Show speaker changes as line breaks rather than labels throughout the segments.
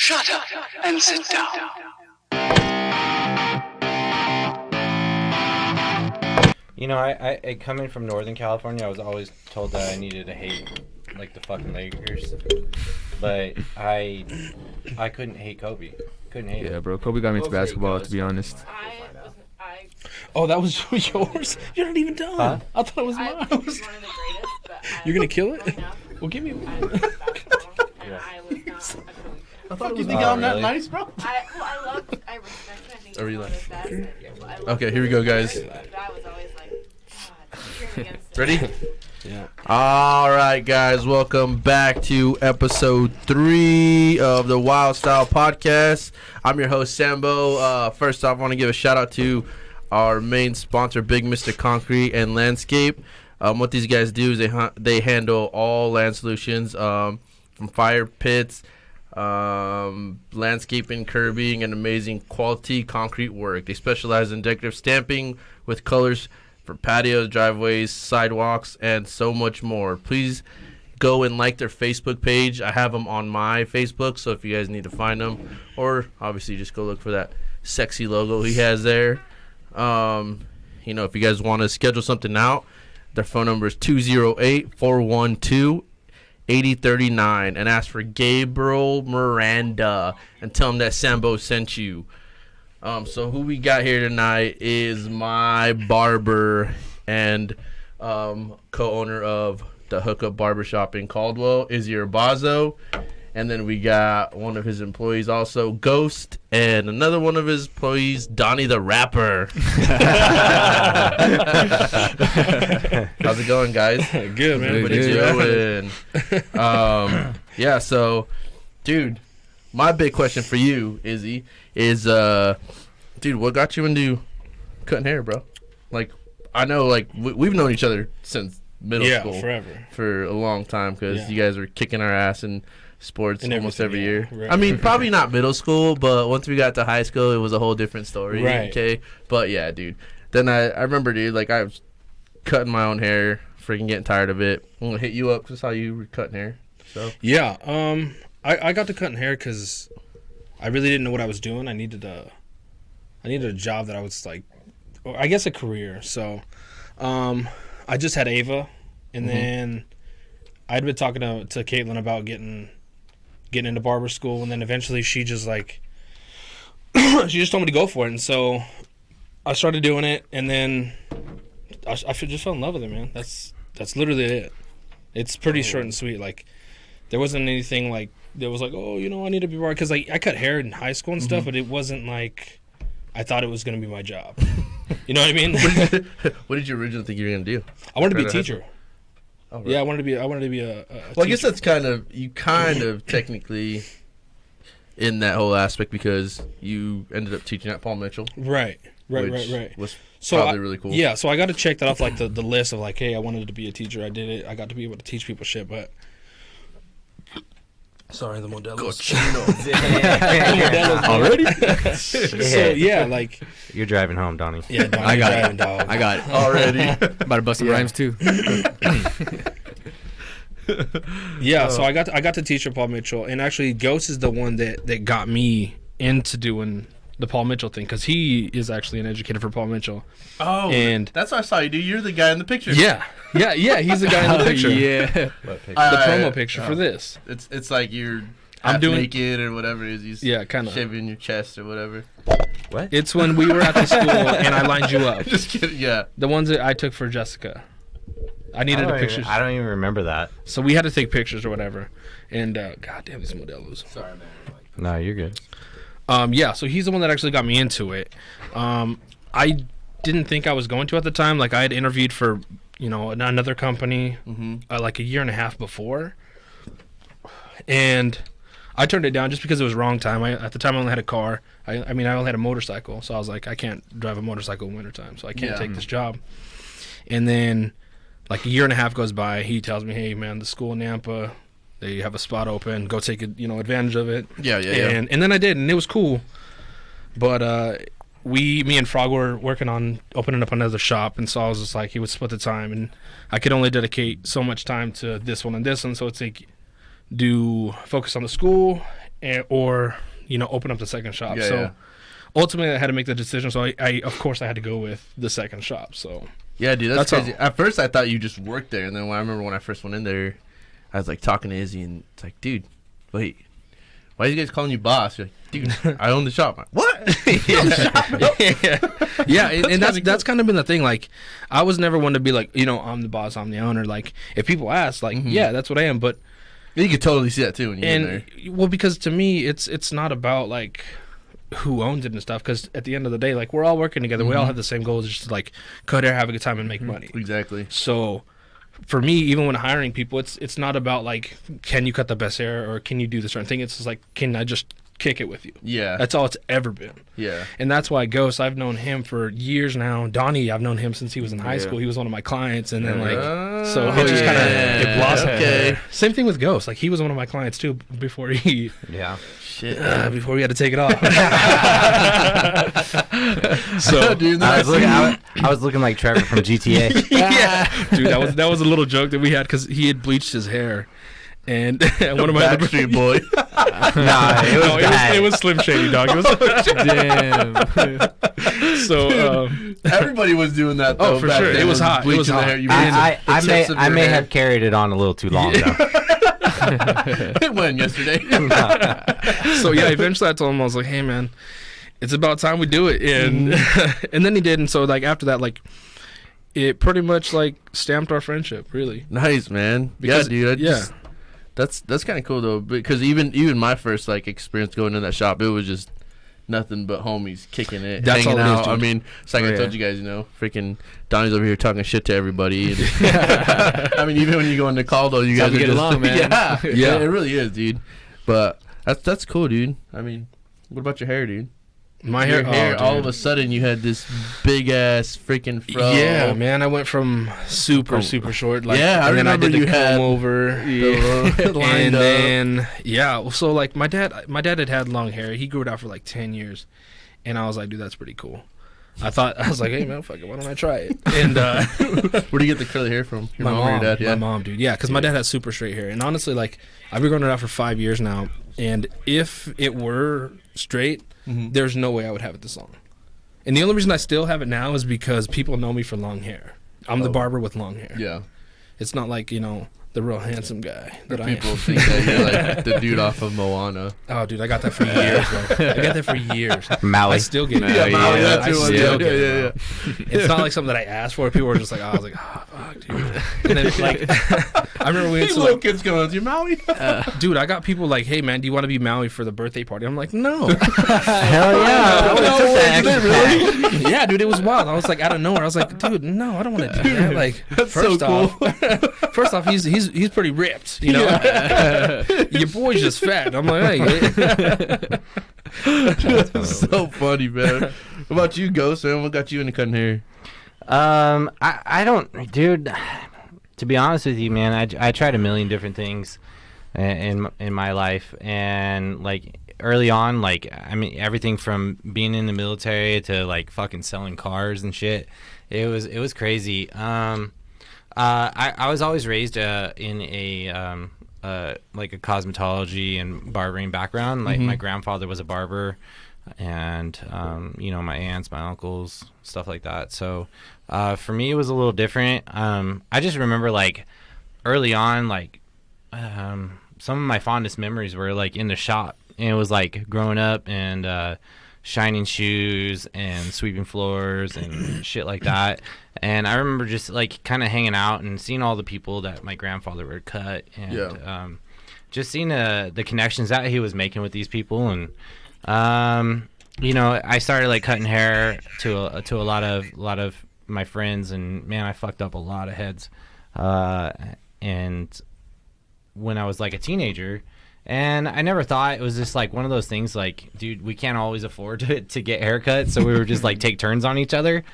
Shut up and sit down.
You know, I coming from Northern California, I was always told that I needed to hate, like, the fucking Lakers. But I couldn't hate Kobe. Couldn't hate him.
Yeah, bro. Kobe got me into basketball, to be honest.
Oh, that was yours? You're not even done.
Huh?
I thought it was mine.
One of the greatest, but
You're going to kill it?
growing up,
Well, give me one.
I loved basketball, and I was not a Kobe fan.
I thought it was
You think I'm that
nice, bro?
I respect him. I think he's one of the best.
Okay, here we go, guys.
But I was always like, God, cheering against him.
Ready?
Yeah.
All right, guys. Welcome back to episode 3 of the Wyld Style Podcast. I'm your host, Sambo. First off, I want to give a shout out to our main sponsor, Big Mr. Concrete and Landscape. What these guys do is they handle all land solutions, from fire pits, landscaping, curbing, and amazing quality concrete work. They specialize in decorative stamping with colors for patios, driveways, sidewalks, and so much more. Please go and like their Facebook page. I have them on my Facebook, so if you guys need to find them, or obviously just go look for that sexy logo he has there. You know, if you guys want to schedule something out, their phone number is 208-412-8039 and ask for Gabriel Miranda and tell him that Sambo sent you. So who we got here tonight is my barber and co-owner of the Hookup Barbershop in Caldwell, Izzy Urbazo. And then we got one of his employees also, Ghost, and another one of his employees, Donnie the Rapper. How's it going, guys?
Good, man.
What are you doing? Yeah, so, dude, my big question for you, Izzy, is, dude, what got you into cutting hair, bro? Like, I know, like, we've known each other since middle school.
Yeah, forever.
For a long time, because
Yeah.
you guys were kicking our ass in sports
And
almost every
everything,
year.
yeah. Right.
I mean, probably not middle school, but once we got to high school, it was a whole different story.
Right.
Okay. But yeah, dude. Then I remember, dude, like I was cutting my own hair, freaking getting tired of it. I'm gonna hit you up because I saw you were cutting hair. So
Yeah, I got to cutting hair because I really didn't know what I was doing. I needed a job that I was like, or I guess a career. So, I just had Ava, and then I'd been talking to Caitlin about getting into barber school, and then eventually she just like she just told me to go for it, and so I started doing it, and then I just fell in love with it, man. That's literally it. It's pretty short and sweet. Like there wasn't anything like there was like, oh, you know, I need to be barber, because like I cut hair in high school and stuff, but it wasn't like I thought it was gonna be my job. You know what I mean?
what did you originally think you were gonna do?
I wanted to be a
Right,
teacher.
Oh, right.
Yeah, I wanted to be a
Well, I guess
teacher.
that's kind of technically in that whole aspect because you ended up teaching at Paul Mitchell.
right.
Which was
So
probably really cool.
Yeah, so I got to check that off like the list of like, hey, I wanted to be a teacher. I did it. I got to be able to teach people shit, but sorry, the Modelo's.
Already?
So yeah, like
You're driving home, Donnie.
yeah, dog,
I got it.
driving, dog.
I got it.
Already.
About to bust some rhymes, too.
Yeah, so I got to teach at Paul Mitchell, and actually Ghost is the one that got me into doing the Paul Mitchell thing, because he is actually an educator for Paul Mitchell.
Oh,
And-
that's what I saw you do. You're the guy in the picture.
Yeah, he's the guy in the picture.
Yeah.
The promo picture for this.
It's like you're
I'm
half
doing-
naked or whatever it is. You
Yeah, kind of.
shaving your chest or whatever.
What?
It's when we were at the school and I lined you up.
Just kidding. Yeah.
The ones that I took for Jessica. I needed a picture.
I don't even remember that.
So we had to take pictures or whatever. And God damn these Modelos.
Sorry, man.
No, you're good.
Yeah, so he's the one that actually got me into it. I didn't think I was going to at the time. Like I had interviewed for, you know, another company like a year and a half before. And I turned it down just because it was wrong time. At the time I only had a car. I mean I only had a motorcycle. So I was like, I can't drive a motorcycle in wintertime, so I can't take this job. And then like a year and a half goes by, he tells me, hey man, the school in Nampa, they have a spot open, go take advantage of it.
Yeah.
And then I did, and it was cool. But me and Frog were working on opening up another shop, and so I was just like, he would split the time, and I could only dedicate so much time to this one and this one, so it's like focus on the school or open up the second shop. So ultimately, I had to make the decision. So I of course I had to go with the second shop. So
yeah, dude, that's crazy.
all.
At first, I thought you just worked there, and then I remember when I first went in there, I was like talking to Izzy, and it's like, dude, wait, why are you guys calling you boss? You're like, dude, I own the shop. I'm like, what?
Yeah, and that's kind of been the thing. Like, I was never one to be like, I'm the boss, I'm the owner. Like, if people ask, like, yeah, that's what I am. But
you could totally see that too when you're in there.
Well, because to me, it's not about like who owns it and stuff. Because at the end of the day, like, we're all working together. We all have the same goals, just to like cut hair, have a good time, and make money.
Exactly.
So for me, even when hiring people, it's not about like, can you cut the best hair or can you do this certain thing. It's just like, can I just kick it with you?
Yeah.
That's all it's ever been.
Yeah.
And that's why Ghost, I've known him for years now. Donnie, I've known him since he was in high school. He was one of my clients, and then so it just kind of it blossomed. Okay. Same thing with Ghost. Like, he was one of my clients too before he before we had to take it off. So
dude,
I was looking like Trevor from GTA.
Yeah, dude, that was a little joke that we had because he had bleached his hair. And one of my other
Backstreet Boy.
it was Slim Shady, dog. It was damn. So
everybody was doing that though.
Oh, for sure. It was hot. It was hot.
I may have carried it on a little too long though.
It went yesterday.
So yeah, eventually I told him, I was like, hey man, it's about time we do it. And and then he did. And so like after that, like, it pretty much like stamped our friendship, really.
Nice, man.
Because,
yeah, dude. That's kind of cool though, because even my first like experience going in that shop, it was just nothing but homies kicking it,
that's
hanging
all it
out.
is, dude.
I mean, it's like I told you guys, freaking Donnie's over here talking shit to everybody. And I mean, even when you go into call though, you guys
get
just
along, man.
Yeah, it really is, dude. But that's cool, dude. I mean, what about your hair, dude?
My
Your
hair,
all of a sudden you had this big ass freaking fro.
Yeah, man, I went from super short. Like,
yeah, I remember
I did the
you had
comb over, and then so like my dad had long hair. He grew it out for like 10 years, and I was like, dude, that's pretty cool. I was like, hey man, fuck it, why don't I try it? And
where do you get the curly hair from? Your
my mom,
or your dad? Yeah.
My mom, dude. Yeah, because my dad has super straight hair, and honestly, like, I've been growing it out for 5 years now, and if it were straight, there's no way I would have it this long. And the only reason I still have it now is because people know me for long hair. I'm the barber with long hair.
Yeah.
It's not like, the real handsome guy that I am.
People think that you're like the dude off of Moana.
Oh, dude, I got that for years, bro. I got that for years.
Maui.
I still get it.
Yeah, Maui, that's
I
who
still get it,
yeah.
bro. It's not like something that I asked for. People were just like, I was like, oh, fuck, dude. And then, like, I remember we went to,
little kids going, "Do you Maui?"
Dude, I got people like, hey, man, do you want to be Maui for the birthday party? I'm like, no.
Hell yeah.
Really? Yeah, dude, it was wild. I was like, out of nowhere. I was like, dude, no, I don't want to do that. Like,
That's so
first off, he's pretty ripped. Your boy's just fat. I'm like, hey.
That's so funny, man. What about you, Ghost, man? What got you into cutting hair?
I don't, dude. To be honest with you, man, I tried a million different things in my life, and like early on, like, I mean, everything from being in the military to like fucking selling cars and shit. It was crazy. I was always raised in a like a cosmetology and barbering background. Like, my grandfather was a barber, and my aunts, my uncles, stuff like that. So for me, it was a little different. I just remember, like, early on, like, some of my fondest memories were like in the shop, and it was like growing up and shining shoes and sweeping floors and shit like that. And I remember just like kind of hanging out and seeing all the people that my grandfather would cut, and just seeing the connections that he was making with these people. And I started like cutting hair to a lot of my friends, and man, I fucked up a lot of heads. And when I was like a teenager, and I never thought it was just like one of those things like, dude, we can't always afford to get haircuts, so we were just like take turns on each other.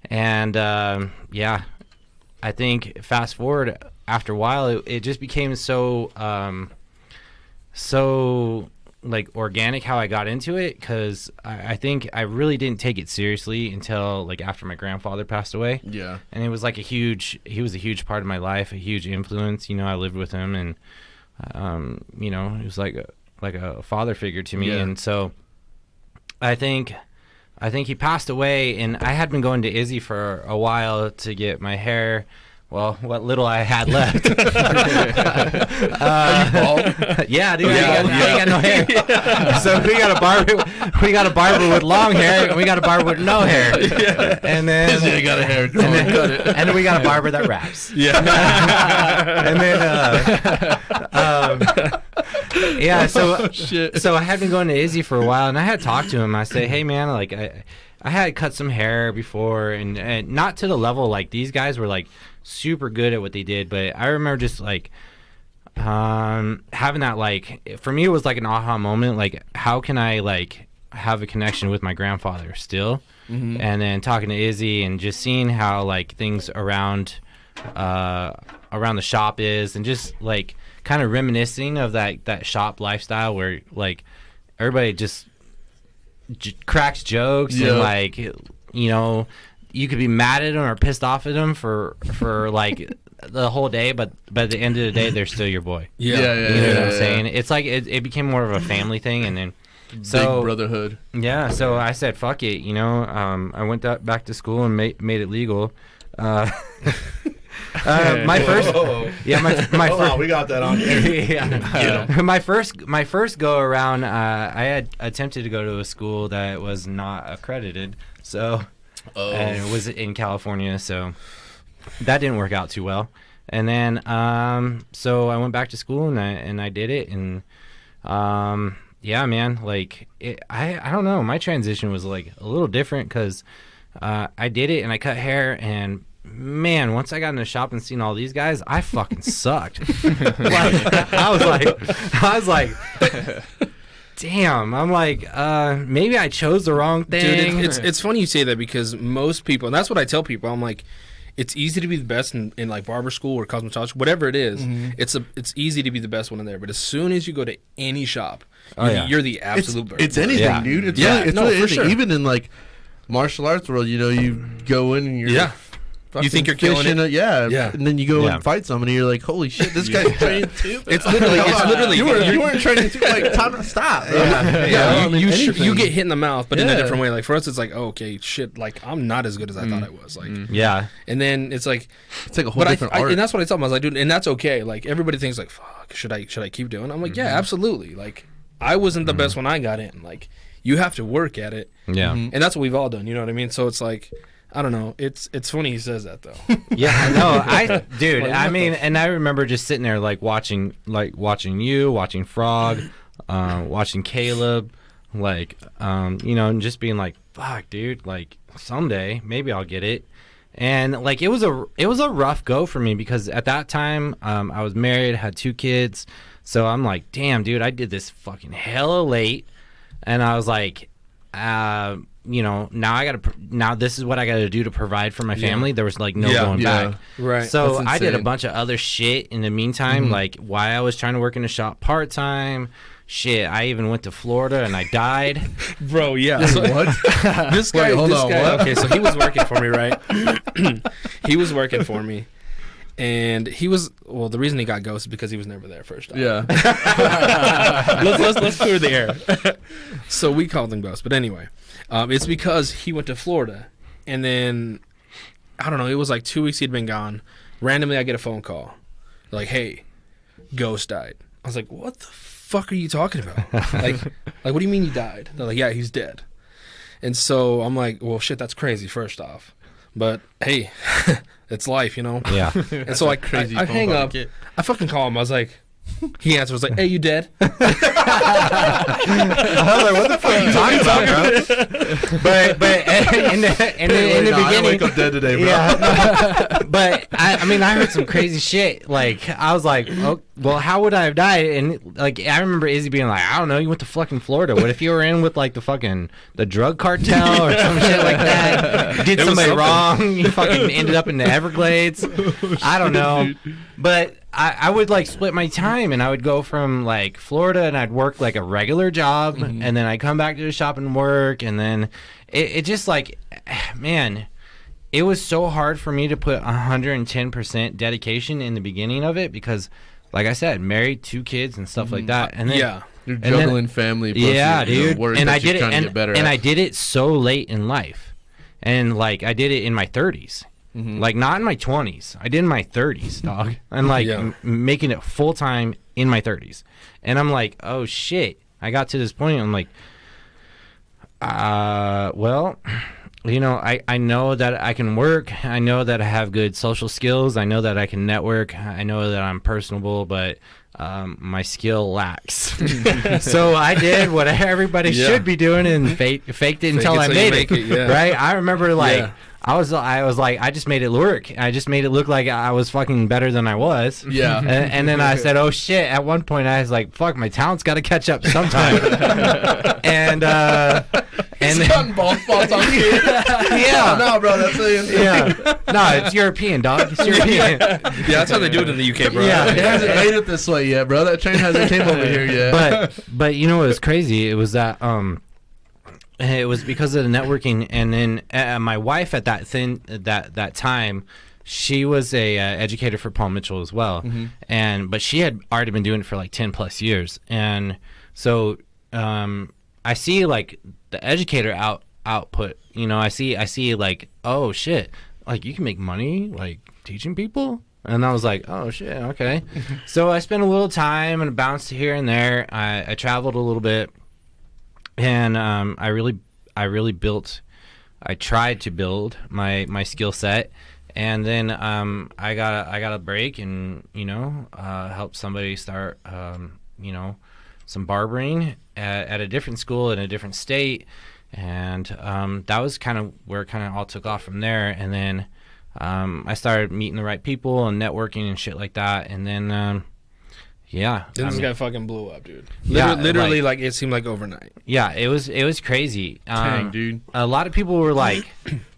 And I think fast forward after a while, it just became so like organic how I got into it, because I think I really didn't take it seriously until like after my grandfather passed away.
Yeah. And
it was like he was a huge part of my life, a huge influence. I lived with him, and it was like a father figure to me,
Yeah.
and so I think he passed away, and I had been going to Izzy for a while to get my hair. Well, what little I had left.
Are you bald?
Yeah, dude. I ain't got no hair. So we got a barber with long hair, and we got a barber with no hair. And then
Izzy got a hair.
and then we got a barber that raps.
Yeah.
And then yeah, so
Shit.
so I had been going to Izzy for a while, and I had talked to him. I say, hey man, like I had cut some hair before, and not to the level like these guys were like super good at what they did, but I remember just like having that, like, for me it was like an aha moment, like how can I like have a connection with my grandfather still.
Mm-hmm.
And then talking to Izzy and just seeing how like things around the shop is, and just like kind of reminiscing of that shop lifestyle where like everybody just cracks jokes, and like, you know, you could be mad at them or pissed off at them for like the whole day, but at the end of the day they're still your boy.
Yeah.
You know what I'm saying? It's like it became more of a family thing, and then
Big brotherhood.
yeah, so I said fuck it, you know. I went back to school and made it legal. My first, yeah, my first,
we got that on here.
yeah. My first go around, I had attempted to go to a school that was not accredited, so and it was in California, so that didn't work out too well. And then so I went back to school, and I did it, and yeah, man, like I don't know, my transition was like a little different because I did it and I cut hair, and man, once I got in the shop and seen all these guys, I fucking sucked. Like, I was like, damn. I'm like, maybe I chose the wrong thing.
Dude, it's funny you say that, because most people, and that's what I tell people, I'm like, it's easy to be the best in like barber school or cosmetology, whatever it is. It's easy to be the best one in there, but as soon as you go to any shop, you're the absolute best.
It's anything,
Yeah.
dude. It's
Yeah,
really, it's
no,
really
for
anything.
sure.
Even in like martial arts world, you know, you go in and you're
You think you're killing it?
Yeah. And then you go
Yeah.
and fight somebody, you're like, holy shit, this guy's trained too.
It's literally
you weren't training too. Like, time to stop. Bro.
you get hit in the mouth, but in a
Yeah.
different way. Like for us, it's like, oh, okay, shit, like I'm not as good as I thought I was. Like,
Yeah.
and then it's like,
It's like a whole different art.
and that's what I tell them. I was like, dude, and that's okay. Like everybody thinks like, fuck, should I keep doing? I'm like, yeah, absolutely. Like I wasn't the best when I got in. Like you have to work at it.
Yeah.
And that's what we've all done. You know what I mean? So it's like, I don't know. It's funny he says that though.
Yeah, no, dude,
Like,
I
what
mean,
the
and I remember just sitting there like watching you, watching Frog, watching Caleb, like, you know, and just being like, fuck, dude, like someday maybe I'll get it. And like it was a rough go for me, because at that time I was married, had 2 kids, so I'm like, damn, dude, I did this fucking hella late, and I was like, you know, now this is what I gotta do to provide for my family. There was like no going back.
Right.
So
That's
I did a
insane.
bunch of other shit in the meantime, like while I was trying to work in the shop part time. Shit, I even went to Florida and I died.
Bro, yeah. So,
What?
this guy,
hold
this
on,
guy,
what?
okay, so he was working for me, right? He was working for me. And he was, well, the reason he got ghosted because he was never there first off.
Yeah.
let's clear the air. So we called him ghost, but anyway, it's because he went to Florida, and then I don't know. It was like 2 weeks he'd been gone. Randomly, I get a phone call, like, "Hey, Ghost died." I was like, "What the fuck are you talking about? like, what do you mean he died?" They're like, "Yeah, he's dead." And so I'm like, "Well, shit, that's crazy." First off, but hey, it's life, you know.
Yeah.
And so I hang up. I fucking call him. I was like, he answered, was like, "Hey, you dead?"
I was like, what the fuck are you talking about, bro? But in the
I
beginning,
wake up dead today, bro.
yeah. But I mean, I heard some crazy shit. Like I was like, oh, well, how would I have died? And like I remember Izzy being like, I don't know, you went to fucking Florida. What if you were in with like the drug cartel or some shit like that? Did somebody wrong? You fucking ended up in the Everglades. I don't know. But I would like split my time, and I would go from like Florida and I'd work like a regular job, and then I'd come back to the shop and work, and then it just like, man, it was so hard for me to put 110% dedication in the beginning of it, because like I said, married, 2 kids and stuff like that, and then
You're juggling family. Plus
dude.
Work
and
that
I did
you're
it,
trying to
and,
get better
and
at.
I did it so late in life, and like I did it in my 30s, like not in my 20s. I did it in my 30s, dog, and like making it full time in my 30s, and I'm like, oh shit. I got to this point. I'm like, well. You know, I know that I can work. I know that I have good social skills. I know that I can network. I know that I'm personable, but my skill lacks. So I did what everybody should be doing and faked it until I made it. Right? I remember I was like, I just made it work. I just made it look like I was fucking better than I was.
Yeah.
And then I said, oh shit. At one point I was like, fuck, my talent's got to catch up sometime. And
He's cutting bald spots on you.
Yeah.
No, bro, that's
No, it's European, dog. It's European.
That's how they do it in the UK, bro.
Yeah.
It hasn't made it this way yet, bro. That train hasn't came over here yet.
But you know what was crazy? It was that it was because of the networking, and then my wife at that time, she was a educator for Paul Mitchell as well, but she had already been doing it for like 10 plus years, and so I see like the educator output. You know, I see like, oh shit, like you can make money like teaching people. And I was like, oh shit, okay. So I spent a little time and bounced here and there. I traveled a little bit, and I tried to build my skill set, and then I got a break and helped somebody start some barbering at a different school in a different state, and that was kind of where it kind of all took off from there. And then I started meeting the right people and networking and shit like that, and then
this guy fucking blew up, dude.
Yeah,
Literally, like it seemed like overnight.
Yeah, it was crazy.
Dang, dude.
A lot of people were like,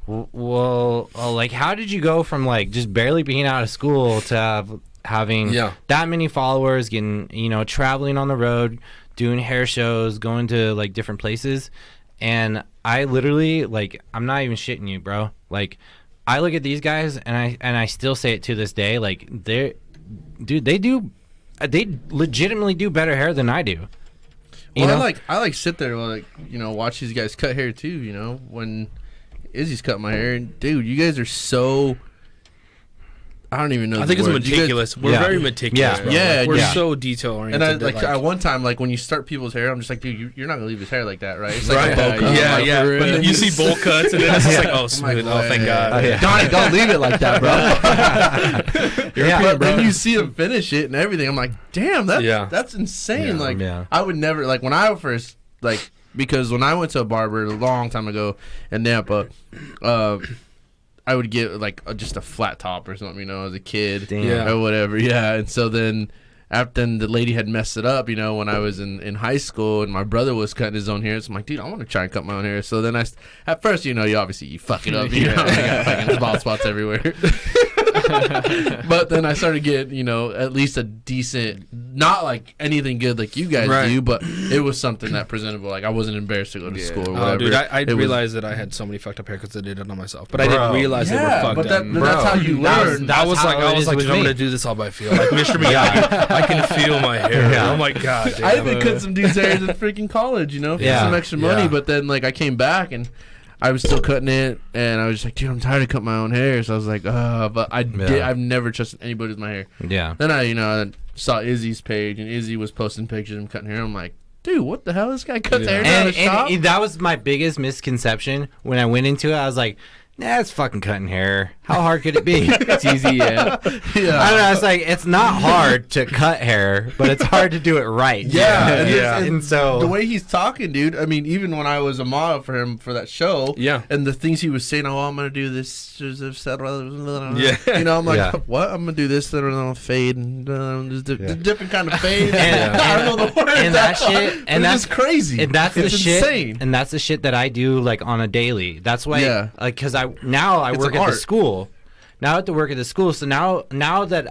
well, like, how did you go from like just barely being out of school to having that many followers, getting, traveling on the road, doing hair shows, going to like different places? And I literally, like, I'm not even shitting you, bro. Like, I look at these guys and I still say it to this day, like, they legitimately do better hair than I do.
I like sit there like watch these guys cut hair too. When Izzy's cutting my hair, and dude, you guys are so. I don't even know.
I think it's meticulous. We're very meticulous.
Yeah,
we're so detail oriented.
And at one time, like when you start people's hair, I'm just like, dude, you're not gonna leave his hair like that, right? It's
like
a bowl cut.
Yeah. But then you see bowl cuts, and then it's just like, oh, smooth. Oh, thank God.
Donnie, don't leave it like that, bro. But then you see him finish it and everything. I'm like, damn, that's insane. I would never when I first because when I went to a barber a long time ago in Nampa, I would get just a flat top or something, as a kid or whatever. Yeah. And so then after the lady had messed it up, when I was in high school and my brother was cutting his own hair. So I'm like, dude, I want to try and cut my own hair. So then at first, you fuck it up. I got fucking bald spots everywhere. But then I started getting, at least a decent, not like anything good like you guys do, but it was something that presentable. Like I wasn't embarrassed to go to school or whatever.
Oh, dude, I realized that I had so many fucked up haircuts that I did it on myself, but I didn't realize they were fucked up.
But that's how you learn.
I was like, dude, I'm gonna do this all by feel. Like Mr. Miyagi, I can feel my hair. Yeah. Oh my God, dude.
I even cut some dudes' hair in freaking college, for some extra money. But then I came back and I was still cutting it, and I was just like, dude, I'm tired of cutting my own hair. So I was like, but I've never trusted anybody with my hair. Yeah. Then I saw Izzy's page, and Izzy was posting pictures of him cutting hair. I'm like, dude, what the hell? This guy cuts hair down a shop?
And that was my biggest misconception when I went into it. I was like, nah, it's fucking cutting hair. How hard could it be? It's easy, yeah. I don't know. It's like, it's not hard to cut hair, but it's hard to do it right.
Yeah.
And so
the way he's talking, dude, I mean, even when I was a model for him for that show, and the things he was saying, I'm going to do this, I'm like, what? I'm going to do this, fade, and different kind of fade. I don't know the words.
And that shit, and that's
crazy.
And that's the shit,
insane.
And that's the shit that I do, like, on a daily. That's why, because I work at the school. Now I have to work at the school. So now that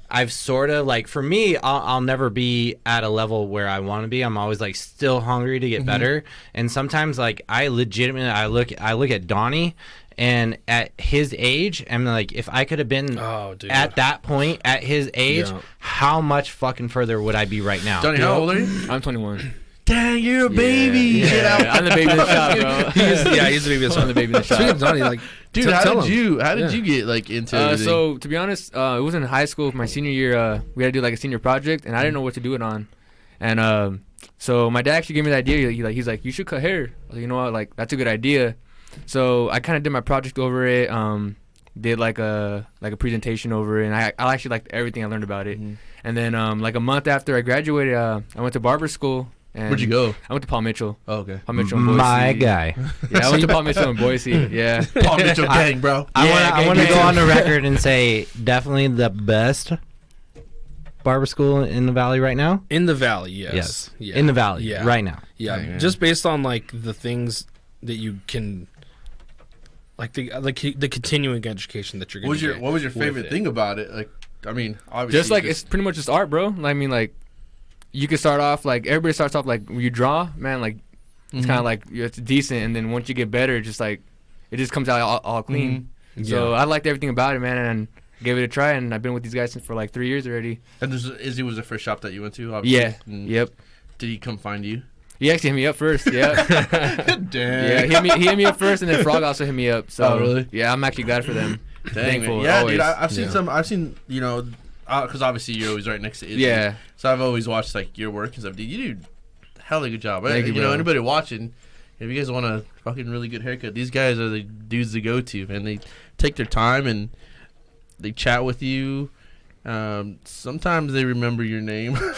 I've sort of, like, for me, I'll never be at a level where I want to be. I'm always, like, still hungry to get better. And sometimes, like, I look at Donnie, And at his age, I'm like, if I could have been at that point at his age, how much fucking further would I be right now?
Johnny, how old are you?
I'm 21.
Dang, you're a baby.
Yeah, I'm the baby in the shop, bro.
He's the baby.
I'm the baby in the shop.
Speaking of Johnny, like,
dude, how did you get like into everything?
So to be honest, it was in high school. My senior year, we had to do like a senior project, and I didn't know what to do it on. And so my dad actually gave me the idea. He's like, you should cut hair. I was like, you know what? Like, that's a good idea. So I kind of did my project over it. Did like a presentation over it, and I actually liked everything I learned about it. And then like a month after I graduated, I went to barber school. And
where'd you go?
I went to Paul Mitchell.
Oh, okay.
Paul Mitchell in Boise.
My guy.
Yeah, I went to Paul Mitchell in Boise. Yeah.
Paul Mitchell gang, bro.
I want to go on the record and say definitely the best barber school in the valley right now.
In the valley, yes.
Yes.
Yeah.
In the valley, right now.
Yeah. Just based on like the things that you can, like the continuing education that you're going to get.
What was your favorite thing about it? Like, I mean, obviously,
just like it's pretty much just art, bro. I mean, like you could start off like everybody starts off like when you draw, man. Like it's kind of like it's decent, and then once you get better, just like it just comes out all clean. So I liked everything about it, man, and gave it a try. And I've been with these guys for like 3 years already.
And Izzy was the first shop that you went to, obviously.
Yeah. Yep.
Did he come find you?
He actually hit me up first. Yeah.
Damn.
Yeah. He hit me up first, and then Frog also hit me up. So
really?
Yeah, I'm actually glad for them. Thankful.
Yeah,
always.
dude. I've seen you know, because obviously you're always right next to Izzy.
Yeah.
So I've always watched like your work and stuff. Dude, you do a hell of a good job.
Thank you,
know,
bro.
anybody watching, if you guys want a fucking really good haircut, these guys are the dudes to go to, and they take their time and they chat with you. Sometimes they remember your name. Lance.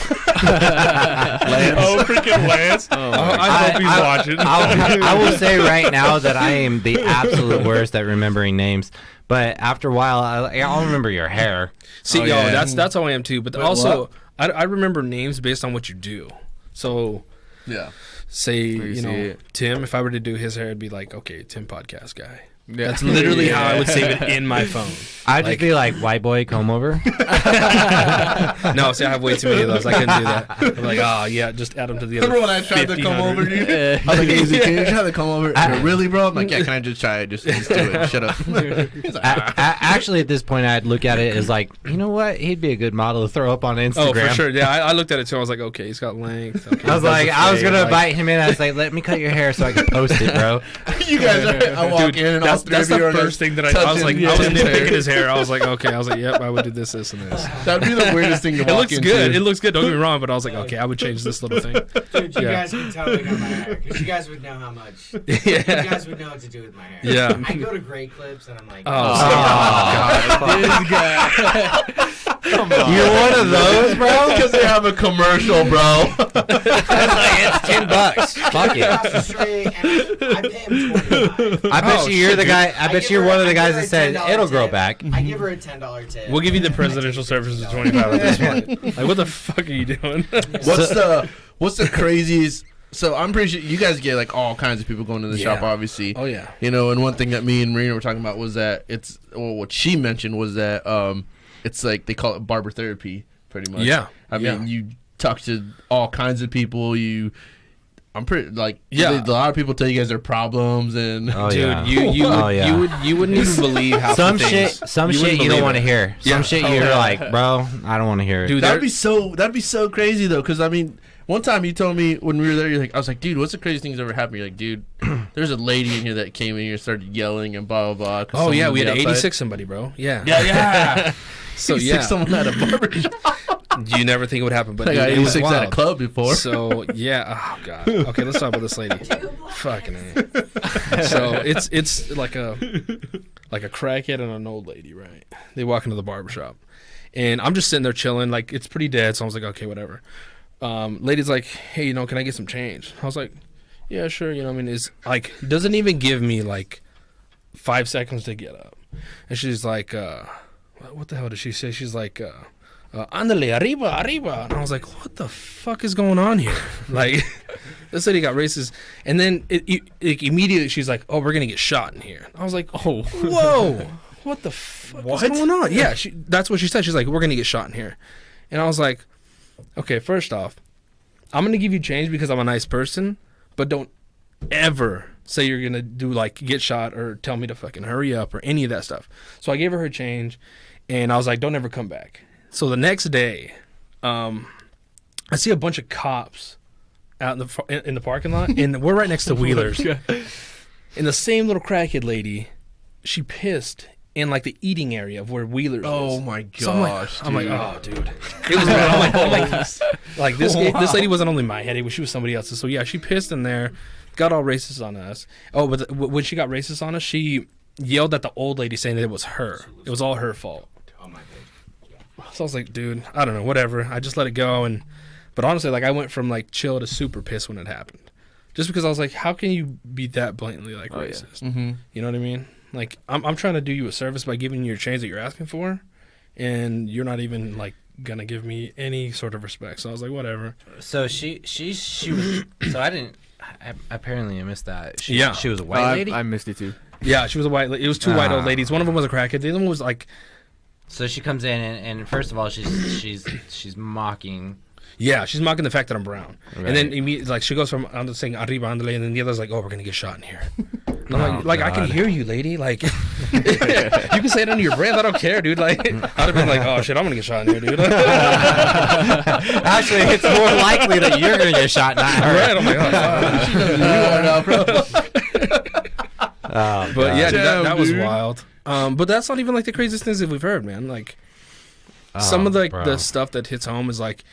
Oh, freaking Lance! I hope he's watching.
I will say right now that I am the absolute worst at remembering names. But after a while, I'll remember your hair.
See, that's how I am too. But also, I remember names based on what you do. So, say you know Tim. If I were to do his hair, it'd be like, okay, Tim podcast guy. Yeah. That's literally how I would save it in my phone.
I'd just be like, white boy comb over.
No, see, I have way too many of those. I couldn't do that. I'm like, oh, yeah, just add them to the other.
Remember when I tried to come over, dude? I was like, hey, can you try to come over? Really, bro? I'm like, yeah, can I just try it? Just do it. Shut up.
Actually, at this point, I'd look at it as like, you know what? He'd be a good model to throw up on Instagram.
Oh, for sure. Yeah, I looked at it too. I was like, okay, he's got length. Okay,
I was like, I was going to invite him in. I was like, let me cut your hair so I can post it, bro.
You guys are, I walk in and
that's the first thing that I was like, I was nitpicking his hair. I was like, okay. I was like, yep, I would do this, and this.
That'd be the weirdest thing to walk into.
It looks good. It looks good. Don't get me wrong, but I was like, okay, I would change this little thing.
Dude, you guys can totally got my hair because you guys would know how much. You guys would know what to do with my hair.
Yeah.
I go to Great Clips and I'm like,
God.
This guy.
Come on. You're one of those, bro?
Because they have a commercial, bro.
It's $10. Fuck it.
across the street and I pay him $25.
I bet you're the guy. I bet you're one of the guys that said it'll grow back.
I give her a $10 tip.
We'll give you the presidential services of $25 at this point. Like, what the fuck are you doing?
What's the craziest? So I'm pretty sure you guys get like all kinds of people going to the shop, obviously.
Oh yeah.
You know, and one thing that me and Marina were talking about was that what she mentioned was that it's like they call it barber therapy, pretty much.
Yeah.
I mean, you talk to all kinds of people. I'm pretty like a lot of people tell you guys their problems and
you wouldn't even believe how
some shit you don't want to hear. Some shit you're like, bro, I don't want to hear it.
Dude, that'd be so crazy though, because I mean, one time you told me when we were there, I was like, dude, what's the craziest thing that's ever happened? You're like, dude, there's a lady in here that came in here and started yelling and blah blah blah.
Oh yeah, we had 86 somebody, bro. Yeah.
So someone at a barbershop.
You never think it would happen, but
I got 86 at a club before.
So yeah, oh god. Okay, let's talk about this lady. Fucking A. So it's like a crackhead and an old lady, right? They walk into the barbershop, and I'm just sitting there chilling, like it's pretty dead. So I was like, okay, whatever. Lady's like, hey, you know, can I get some change? I was like, yeah, sure. You know, I mean, is like doesn't even give me like 5 seconds to get up, and she's like, what the hell did she say? She's like, andale, arriba. And I was like, what the fuck is going on here? Like, this lady got racist. And then immediately she's like, oh, we're going to get shot in here. I was like, oh, whoa. What the fuck is going on? Yeah, that's what she said. She's like, we're going to get shot in here. And I was like, okay, first off, I'm going to give you change because I'm a nice person, but don't ever say you're gonna do like get shot or tell me to fucking hurry up or any of that stuff. So I gave her her change, and I was like, don't ever come back. So the next day, I see a bunch of cops out in the parking lot, and we're right next to Wheeler's. And the same little crackhead lady, she pissed in like the eating area of where Wheeler's
Oh
is.
my gosh!
So I'm like, oh, dude. It was like this lady wasn't only my headache, but she was somebody else's. So yeah, she pissed in there, got all racist on us. Oh, but when she got racist on us, she yelled at the old lady saying that it was her. It was all her fault. So I was like, dude, I don't know, whatever. I just let it go. But honestly, like I went from like chill to super pissed when it happened, just because I was like, how can you be that blatantly like racist?
Yeah. Mm-hmm.
You know what I mean? Like I'm trying to do you a service by giving you your change that you're asking for, and you're not even like gonna give me any sort of respect. So I was like, whatever.
So she was. So I apparently missed that. She was a white lady.
I missed it too.
Yeah, she was a white lady. It was two white old ladies. One of them was a crackhead. The other one was like.
So she comes in and first of all she's mocking.
Yeah, she's mocking the fact that I'm brown,
Right.
and then immediately like she goes from saying arriba andale, and then the other's like, oh, we're gonna get shot in here. And I'm like I can hear you, lady. Like, you can say it under your breath. I don't care, dude. Like, I'd have been like, oh shit, I'm gonna get shot in here, dude.
Actually, it's more likely that you're gonna get shot, not her.
Right? I'm like, oh, fuck. But yeah, dude, that was wild. But that's not even like the craziest things that we've heard, man. Like, some of the stuff that hits home is like,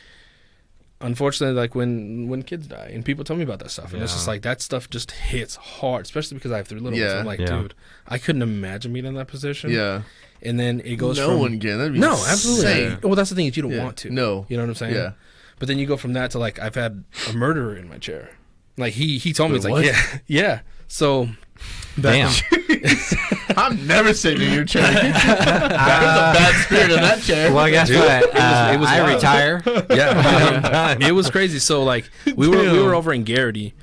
unfortunately, like when kids die, and people tell me about that stuff, and it's just like that stuff just hits hard, especially because I have 3 little ones. I'm like, dude, I couldn't imagine being in that position.
Yeah.
And then it goes
no
from
one can. That'd be
no, absolutely.
insane.
Well, that's the thing is you don't want to.
No.
You know what I'm saying?
Yeah.
But then you go from that to like I've had a murderer in my chair. Like he told me, it's
what?
like yeah. So
Damn.
I'm never sitting in your chair. There's a bad spirit in that chair.
Well, guess what?
it was
I
wild.
retire.
Yeah, it was crazy. So like we were over in Garrity,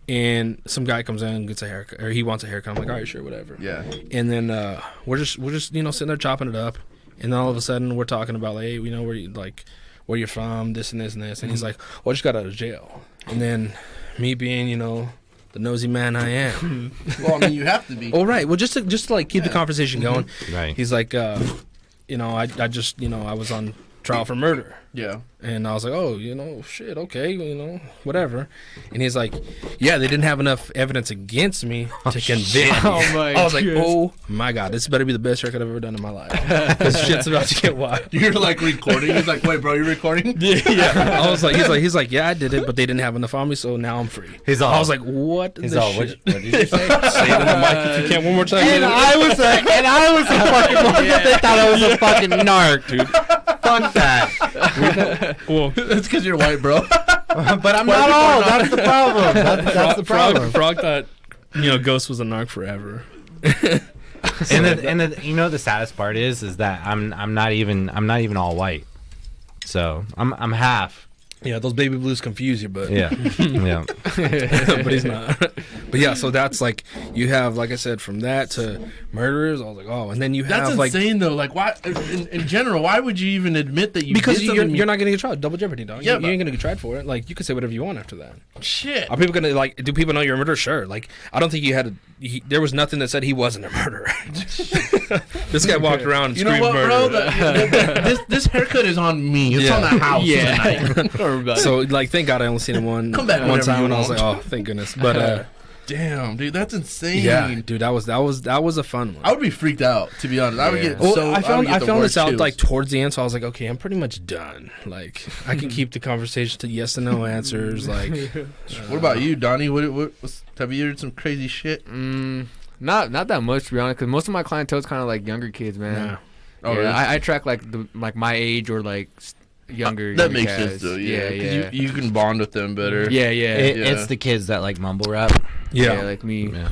and some guy comes in and gets a haircut, or he wants a haircut. I'm like, all right, sure, whatever.
Yeah.
And then we're just sitting there chopping it up, and then all of a sudden we're talking about like, hey, we know where you're from, this and this and this, and he's like, well, I just got out of jail. And then me being the nosy man I am.
Well, I mean, you have to be.
Oh, right. Well, just to like keep the conversation going.
Right.
He's like, I just, I was on trial for murder.
Yeah.
And I was like, oh, shit, okay, whatever. And he's like, yeah, they didn't have enough evidence against me to convict me. I was like, oh my God, this better be the best haircut I've ever done in my life. This shit's about to get wild.
You're like recording. He's like, wait, bro, you're recording?
Yeah. I was like, he's like, yeah, I did it, but they didn't have enough on me, so now I'm free. I was like, what?
He's all, what did you say?
Say it in the mic if you can one more time.
And I was a fucking they thought I was a fucking narc, dude. Fuck that.
Well,
It's because you're white, bro.
But I'm not all. That's the problem. That's the problem.
Frog thought, Ghost was a narc forever.
And the saddest part is that I'm not even all white. So I'm half.
Yeah, those baby blues confuse you, but
Yeah. Yeah.
but he's not. But yeah, so that's like you have, like I said, from that to murderers. I was like, oh, and then you have
That's insane, though. Like, why? In general, why would you even admit that you?
because
did
you're
something
not gonna get tried. Double jeopardy, dog.
Yeah,
you ain't gonna get tried for it. Like you can say whatever you want after that.
Shit.
Are people gonna do people know you're a murderer? Sure. Like I don't think you had there was nothing that said he wasn't a murderer. This guy walked around and
You know
screamed
what,
murder.
bro? This haircut is on me. It's
Yeah.
on the house. tonight.
So like, thank God I only seen him one
Come back whenever
time,
you
and I was like,
want.
oh, thank goodness. But
Damn, dude, that's insane.
yeah, dude, that was a fun one.
I would be freaked out, to be honest. I would get
Well,
so.
I found
the
this
worst
out
chills.
like towards the end, so I was like, okay, I'm pretty much done. Like, I can keep the conversation to yes and no answers. Like,
What about you, Donnie? Have you heard some crazy shit?
Not that much, to be honest, because most of my clientele is kind of like younger kids, man.
Nah.
Oh,
Yeah,
really?
I track like my age or like younger.
That
younger
makes
cats.
sense, though. Yeah, 'cause
yeah.
You can bond with them better.
Yeah, yeah.
It's the kids that like mumble rap.
Yeah, like me.
Yeah.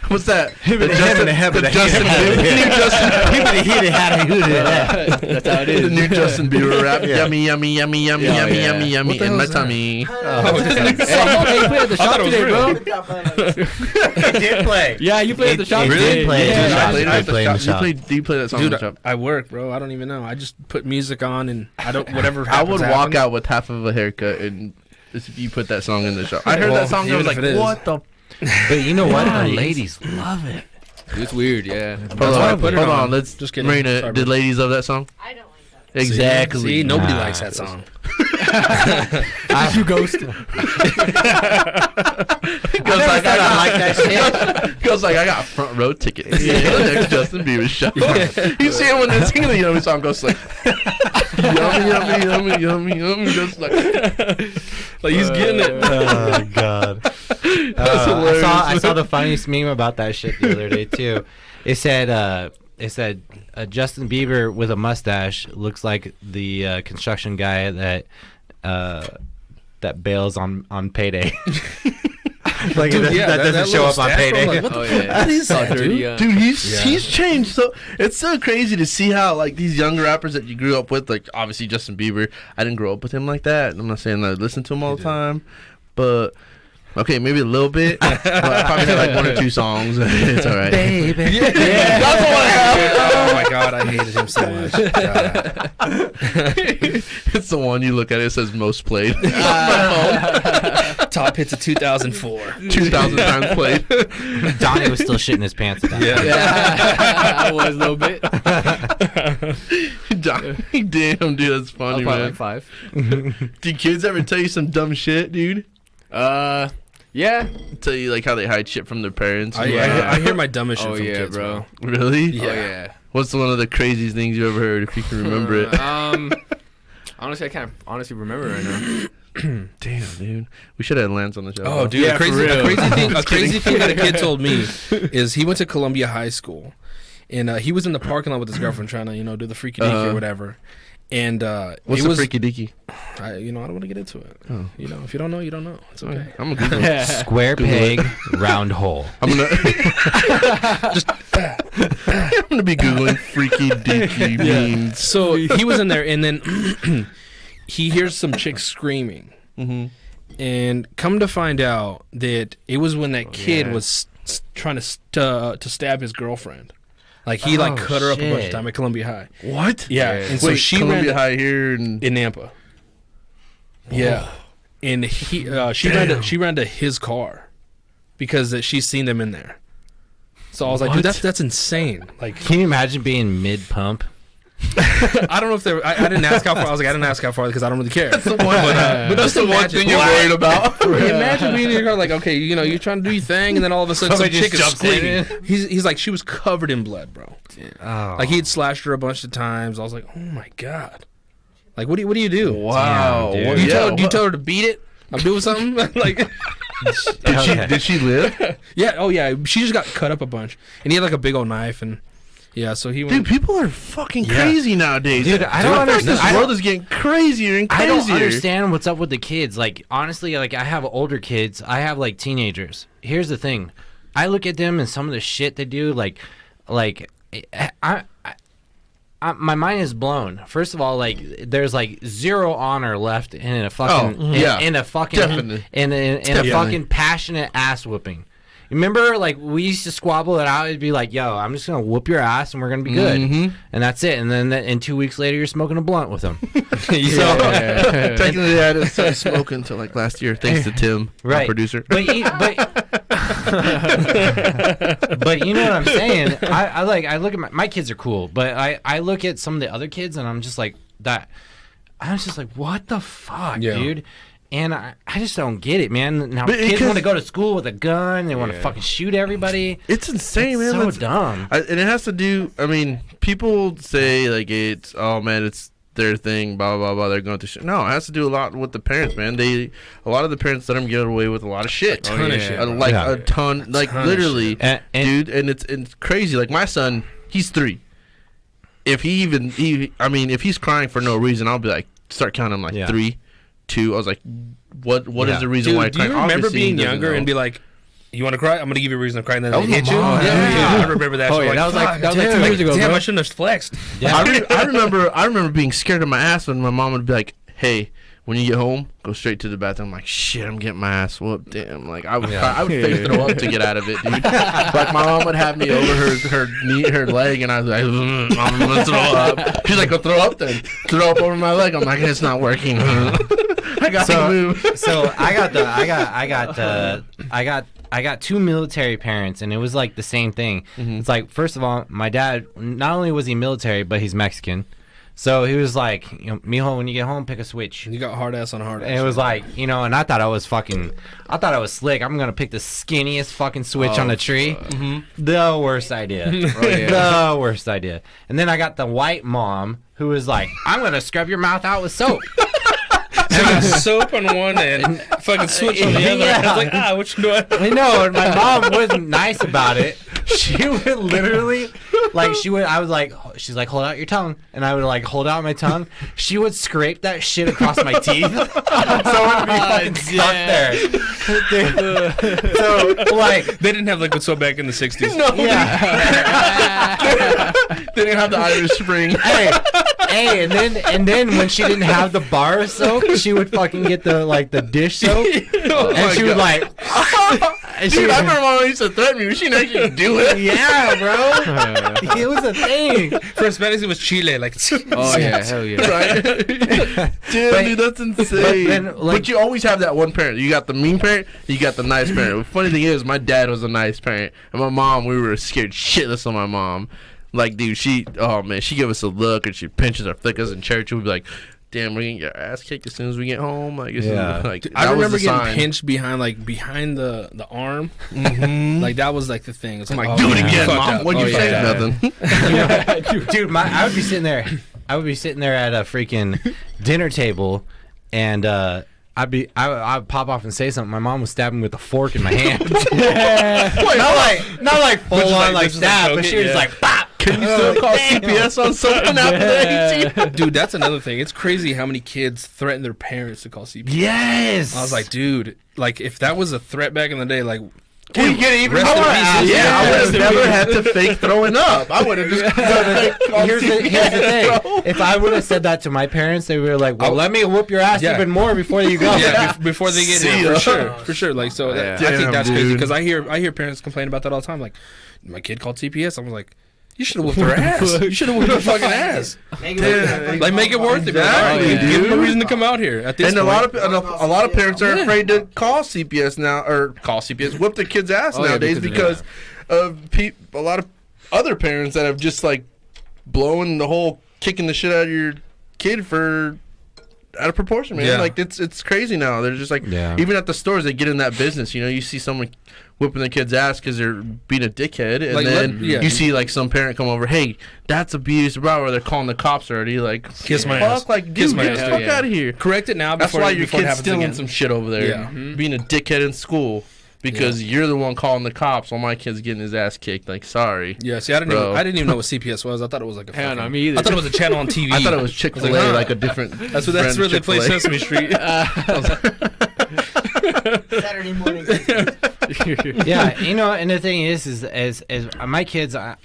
What's that? The
That's how it is.
The new Justin Bieber rap. Yummy, yummy, yummy, yummy,
Yeah,
yummy,
yeah.
yummy, yummy
What the
in
hell
my
is that?
tummy.
Hey, you played at the shop today, bro.
He did play.
Yeah, you played at the shop
He
today.
did play
Yeah.
at the shop.
Played
I
at the
played in the
shop.
shop.
Do you play that song in
dude,
the shop?
I work, bro. I don't even know. I just put music on and I don't whatever.
I would
happens,
walk
happens.
out with half of a haircut and if you put that song in the show. I heard that song and I was like, what the?
But you know what? The ladies love it.
It's weird, yeah.
Hold on. Let's
just kidding.
Marina,
Sorry,
did
bro.
ladies love that song?
I don't like that.
Exactly.
See, nobody likes that song.
You ghost.
Goes like, I like that shit. Goes like, I got front row tickets. Yeah, the next Justin Bieber show. You see him when they're singing the Yummy song, goes like, yummy, yummy, yummy, yummy, yummy. Just like
he's getting it.
Oh God.
That's hilarious.
I saw the funniest meme about that shit the other day too. It said Justin Bieber with a mustache looks like the construction guy that bails on payday. Like
Dude,
that doesn't show up on payday.
Like, what the fuck?
That is dirty.
Dude, he's changed. So it's so crazy to see how like these young rappers that you grew up with, like obviously Justin Bieber. I didn't grow up with him like that. I'm not saying that I listen to him all the time, but okay, maybe a little bit. But I probably had like 1 or 2 songs. It's all right. Baby. Yeah. That's the one I have.
Oh my God, I hated him so much.
It's the one you look at. It says most played.
Top hits of 2004.
2,000 times played.
Donnie was still shitting his pants at that.
I was a little bit.
Damn, dude, that's funny,
Probably
man.
like 5.
Do kids ever tell you some dumb shit, dude?
Yeah.
Tell you like how they hide shit from their parents?
I hear my dumbest shit
Oh
from
yeah,
kids,
bro.
Really?
Yeah.
Oh yeah.
What's one of the craziest things you ever heard, if you can remember it?
Honestly, I can't honestly remember right now.
Damn, dude. We should have had Lance on the show.
Oh, dude,
Yeah,
a crazy
for real.
thing that a kid told me is he went to Columbia High School, and he was in the parking lot with his girlfriend trying to, do the freaky deaky or whatever. And
What's
it
the
was,
freaky deaky?
I don't want to get into it.
Oh.
If you don't know, you don't know. It's okay.
I'm a Google it.
Square peg, round hole.
I'm gonna I'm gonna be googling freaky deaky memes.
So he was in there, and then he hears some chick screaming, and come to find out that it was when that kid was trying to stab his girlfriend. Like he cut her up a bunch of time at Columbia High.
What?
Yeah, and so
Wait,
she
Columbia
ran
High here in
Nampa. Yeah, and she ran to his car because she's seen them in there. So I was like, dude, that's insane. Like,
Can you imagine being mid pump?
I don't know if I didn't ask how far. I was like, I didn't ask how far because I don't really care.
That's the one, but that's the one thing you're worried about.
Imagine being in your car, like, okay, you're trying to do your thing, and then all of a sudden some chick is screaming. He's like, she was covered in blood, bro.
Oh.
Like he had slashed her a bunch of times. I was like, oh my God. Like, what do you do?
Wow.
Damn, dude.
You tell her to beat it? I'm doing something? Like,
Did she live?
yeah, oh yeah, she just got cut up a bunch, and he had like a big old knife, and yeah, so he went.
Dude, people are fucking crazy nowadays.
Dude, I don't understand.
This world is getting crazier and crazier.
I don't understand what's up with the kids. Like, honestly, like, I have older kids. I have, like, teenagers. Here's the thing. I look at them and some of the shit they do, my mind is blown. First of all, like, there's, like, zero honor left in a fucking... in a fucking...
Definitely.
In a fucking passionate ass whooping. Remember, like, we used to squabble it out. It'd be like, yo, I'm just going to whoop your ass and we're going to be good. And that's it. And then and 2 weeks later, you're smoking a blunt with them.
Technically, I didn't start smoking until like last year, thanks to Tim, our producer.
But you know what I'm saying? I look at my kids are cool, but I look at some of the other kids and I'm just like, what the fuck, dude? And I just don't get it, man. Now kids want to go to school with a gun. They want to fucking shoot everybody.
It's insane, man.
So dumb.
And it has to do. I mean, people say like it's it's their thing. Blah blah blah. They're going to shit. No, it has to do a lot with the parents, man. A lot of the parents let them get away with a lot of shit.
A ton of shit.
A ton, like literally, dude. And it's crazy. Like my son, he's 3. If he's crying for no reason, I'll be like, start counting him like 3. 2. I was like, what is the reason why I cry?
Do you remember being younger and be like, you want to cry? I'm going to give you a reason to cry, and then they hit you?
Yeah.
I remember that.
Oh, yeah, that was like 2 years ago,
damn,
bro.
I shouldn't have flexed.
Yeah.
I remember being scared of my ass when my mom would be like, hey, when you get home, go straight to the bathroom. I'm like, shit, I'm getting my ass whooped. Damn, like I would fake throw up to get out of it, dude. Like my mom would have me over her leg, and I was like, I'm gonna throw up. She's like, go throw up then. Throw up over my leg. I'm like, it's not working. I got to move.
So I got two military parents, and it was like the same thing. It's like, first of all, my dad, not only was he military, but he's Mexican. So he was like, mijo, when you get home, pick a switch.
You got hard ass on hard ass.
And it was like, and I thought I was slick. I'm going to pick the skinniest fucking switch on the tree. The worst idea. The worst idea. And then I got the white mom who was like, I'm going to scrub your mouth out with soap.
Soap on one end, fucking switch on the other. I was like, which do I
know, and my mom wasn't nice about it. She would literally, I was like, she's like, hold out your tongue. And I would like hold out my tongue. She would scrape that shit across my teeth. So it would be fucking stuck there. So,
they didn't have liquid soap back in the 60s.
No. Yeah. They didn't have the Irish Spring.
Hey, and then when she didn't have the bar of soap, she would fucking get the dish soap. And she would like...
Dude, I remember my mom used to threaten me. She didn't actually do it.
Yeah, bro. It was a thing.
For Hispanics, it was Chile. Like,
oh, yeah, hell yeah.
Right? Dude, that's insane. But you always have that one parent. You got the mean parent, you got the nice parent. The funny thing is, my dad was a nice parent. And my mom, we were scared shitless of my mom. Like, dude, she gave us a look, and she pinches our flickers in church, and we'd be like, damn, we're gonna get our ass kicked as soon as we get home. Like,
I remember getting pinched behind the arm. Like, that was like the thing. It's like,
do it again, mom. What'd you say? Nothing.
Dude, I would be sitting there at a freaking dinner table, and I'd pop off and say something. My mom was stabbing me with a fork in my hand. not like full on like stab, but she was like, pop.
Can you still call CPS on someone after that?
Dude, that's another thing. It's crazy how many kids threaten their parents to call CPS.
Yes.
I was like, dude, like if that was a threat back in the day, like.
We get even more.
I would have never had to fake throwing up. I would have just.
Here's the thing. If I would have said that to my parents, they were like, "Well, let me whoop your ass even more before you go."
Yeah, before they get in, for sure. Like, so I think that's crazy because I hear parents complain about that all the time. Like, my kid called CPS. I'm like, you should have whooped her ass. You should have whooped her fucking ass. Make it worth it, man. Give them a reason to come out here. At this point.
A lot of parents are afraid to call CPS now, or whoop their kids' ass nowadays because of a lot of other parents that have just like blowing the whole kicking the shit out of your kid out of proportion, man. Like it's crazy now. They're just like even at the stores they get in that business. You see someone whipping their kid's ass because they're being a dickhead, and then you see like some parent come over, hey, that's abuse, bro, or they're calling the cops already. Like,
kiss my ass.
Like, dude, get the fuck out of here.
Correct it now.
That's why your kid's stealing some shit over there, being a dickhead in school. Because you're the one calling the cops while my kid's getting his ass kicked. Like, sorry.
Yeah, see, I didn't even know what CPS was. I thought it was like a
hell no, me either.
I thought it was a channel on TV.
I thought it was Chick-fil-A, like a different.
That's where they play Sesame Street.
Saturday morning.
Yeah, and the thing is my kids are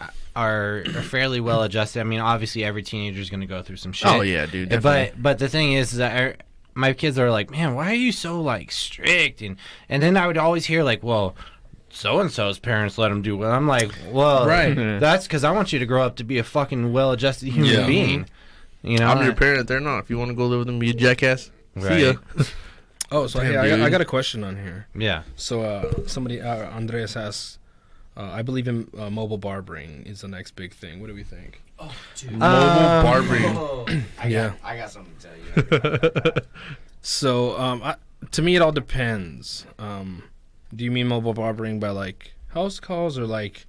fairly well adjusted. I mean, obviously every teenager is going to go through some shit.
Oh yeah, dude. Definitely.
But the thing is that my kids are like, man, why are you so like strict? And then I would always hear like, well, so and so's parents let them do well. I'm like, well, that's because I want you to grow up to be a fucking well-adjusted human being.
I'm your parent. They're not. If you want to go live with them, you jackass. See ya.
Oh, so I got a question on here.
Yeah.
So somebody, Andreas asks, I believe in mobile barbering is the next big thing. What do we think?
Oh, dude.
Mobile barbering.
I got something to tell you.
So, to me, it all depends. Do you mean mobile barbering by like house calls or like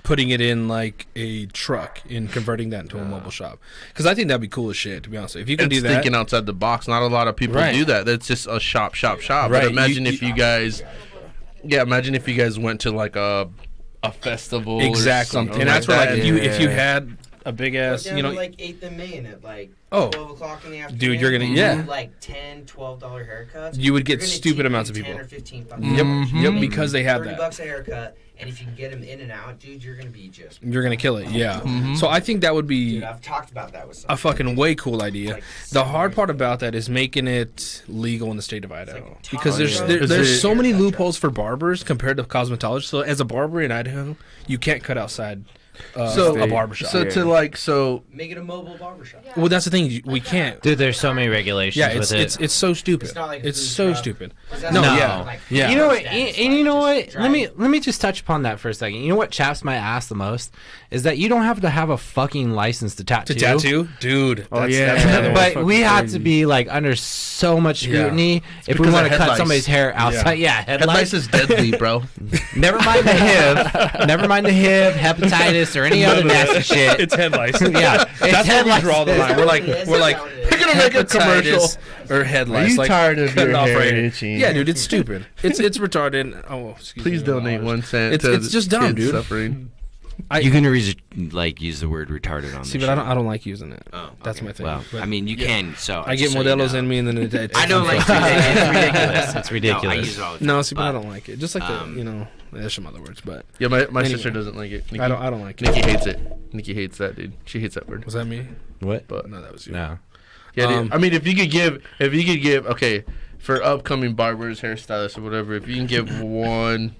putting it in like a truck and converting that into a mobile shop? Because I think that'd be cool as shit, to be honest. If you can do that,
thinking outside the box. Not a lot of people do that. That's just a shop.
Right.
But imagine if you guys went to like a festival,
exactly,
or something,
and that's
like
where
that.
like if you had a big ass,
like 8th and Main at like 12 o'clock in the afternoon.
Dude, you're gonna
like $10, $12 haircuts.
You would get stupid amounts of people.
10 or 15 bucks.
Yep, because they have that.
$30 a haircut, and if you can get them in and out, dude, you're gonna be just.
You're gonna kill it, yeah. So I think that would be.
Dude, I've talked about that with
a fucking way cool idea. Like, the hard part about that is making it legal in the state of Idaho, because there's so many loopholes for barbers compared to cosmetologists. So as a barber in Idaho, you can't cut outside a barbershop.
So
Make it a mobile barbershop.
Yeah.
Well, that's the thing. We can't.
Dude, there's so many regulations
Yeah,
with
it's so stupid.
It's not like a
It's
food
so
truck.
stupid.
No,
yeah. Yeah.
You know what?
Status,
And you know
like,
what?
just
Let me just touch upon that for a second. You know what chaps my ass the most is that you don't have to have a fucking license to tattoo.
To tattoo, dude.
Oh,
That's
yeah.
another one.
But we have to
crazy.
be like under so much scrutiny if we
because
want
of
to
head
cut
lice.
somebody's hair outside. Yeah, head
head
lice.
lice is deadly, bro.
Never mind the HIV. Never mind the HIV, hepatitis, or any other nasty shit.
It's head lice.
Yeah,
That's
it's
where
head
we
lice.
draw the line. We're like,
Yes,
we're like,
that's
We're gonna make a commercial.
hepatitis or head lice.
you
like,
tired of
cut
your
it off
hair
right here.
itching?
Yeah, dude, it's stupid. It's retarded. Oh, excuse
Please
me.
donate
$1.
1 cent.
It's
to
just dumb,
kids
dude.
Suffering.
You can use the word retarded on
See,
the
but
show.
I don't like using it.
Oh,
That's
okay.
my thing.
Well,
But
I mean, you can. So
I get
just so you
Modelo's
know.
in me, and then it
I don't like.
It's ridiculous. It's ridiculous.
No, I use it all the time.
No, see, but I
but-
don't like it. Just like there's some other words, but
Yeah, my
Anyway.
sister doesn't like it. Nikki,
I don't like it.
Nikki hates it. Nikki hates that, dude. She hates that word.
Was that me?
What?
But
No, that was you.
No.
yeah, dude.
Um,
I mean, if you could give, okay, for upcoming barbers, hairstylists, or whatever, if you can give one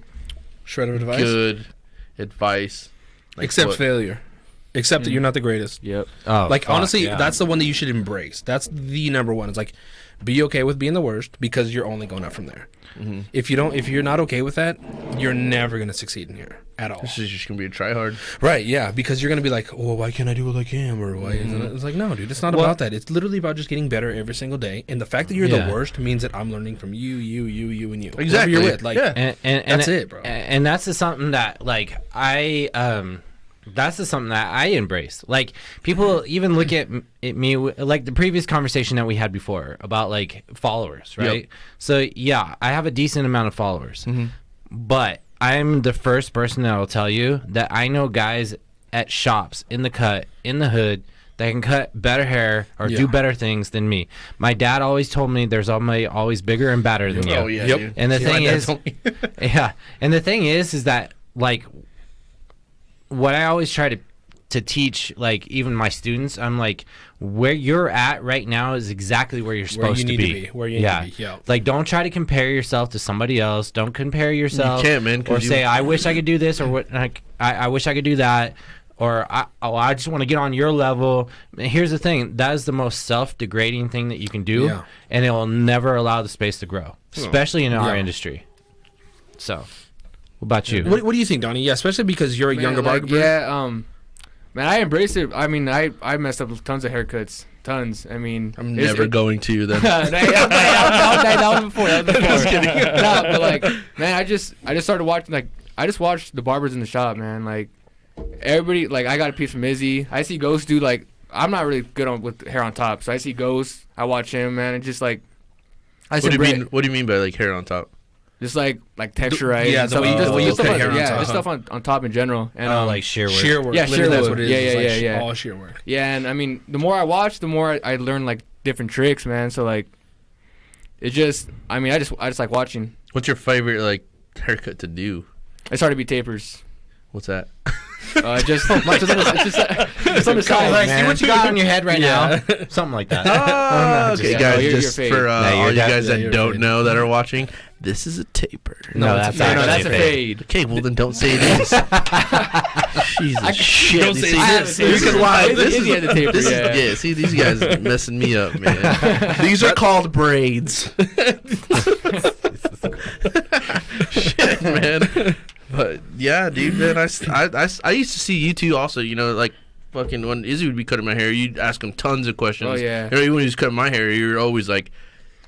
Shred of advice.
good advice, like
Except
what-
failure. Except that you're not the greatest.
Yep.
Oh,
Like
fuck,
honestly,
yeah.
that's the one that you should embrace. That's the number one. It's like, be okay with being the worst because you're only going up from there.
Mhm.
If you're not okay with that, you're never gonna succeed in here at all.
This is just gonna be a try hard.
Right? Yeah, because you're gonna be like, oh, why can't I do it like him? Or why? Isn't it? It's like, no, dude, it's not about that. It's literally about just getting better every single day. And the fact that you're
Yeah.
the worst means that I'm learning from you, and you. Whoever
Exactly.
you're with. Like,
Yeah.
and
that's it, bro.
And that's just something that like that's just something that I embrace. Like people even look at me like the previous conversation that we had before about like followers, right?
Yep.
So yeah, I have a decent amount of followers,
Mhm.
but I'm the first person that will tell you that I know guys at shops in the cut in the hood that can cut better hair or
Yeah.
do better things than me. My dad always told me there's always bigger and badder than you.
Oh yeah,
Yep.
dude.
And the
Yeah, my
thing
dad
is,
told me.
yeah, and the thing is that like what I always try to teach, like even my students, I'm like, where you're at right now is exactly where you're supposed
you need
to
to
be.
be, where you need
yeah.
to be, yeah.
Like don't try to compare yourself to somebody else. Don't compare yourself.
can't, man, 'cause
Or
you-
say I wish I could do this, or what? Like, I wish I could do that. Or I just want to get on your level. And here's the thing: that is the most self-degrading thing that you can do,
Yeah.
and it will never allow the space to grow, especially in our
Yeah.
industry. So, what about you?
What do you think, Donnie? Yeah, especially because you're a younger
like,
barber.
yeah, man, I embrace it. I mean, I messed up with tons of haircuts, tons. I mean,
I'm never going to then.
that was before. That was before. Just kidding. No, but like, man, I just started watching. Like, I just watched the barbers in the shop, man. Like, everybody, like, I got a piece from Izzy. I see Ghost do like, I'm not really good with hair on top, so I see Ghost. I watch him, man. And just like,
What do you mean? What do you mean by like hair on top?
Just like texturized.
yeah,
and
the
stuff.
way you-
Just-
the way you
just stuff
cut
on-
hair on
yeah,
top,
just
huh?
stuff on top in general. And
like shear work.
Shear work.
Yeah,
Literally,
shear
that's
work.
what it is.
Yeah,
It's
yeah,
like
yeah.
all shear work.
Yeah, and I mean, the more I watch, the more I learn like different tricks, man. So like, it just, I mean, I just like watching.
What's your favorite like haircut to do?
I started to be tapers.
What's that?
Just on the side,
Like,
man.
see what you got on your head right now. Something like that.
Oh, okay,
Yeah,
guys.
no, you're
just
fade.
for
No,
all
you're
you guys that
you're
don't
fade.
know that are watching, this is a taper.
No,
it's
that's
a fade.
No,
actually
that's a fade.
Okay, well then don't say it is. Jesus shit!
don't
You
say
see,
I
this,
have a
this
taper.
is why.
Izzy
This is
had the taper,
this is
yeah.
yeah. See, these guys messing me up, man. These are called braids. Shit, man. But yeah, dude, man, I used to see you two also. You know, like fucking when Izzy would be cutting my hair, you'd ask him tons of questions.
Oh, yeah.
Or even when he was cutting my hair, you're always like.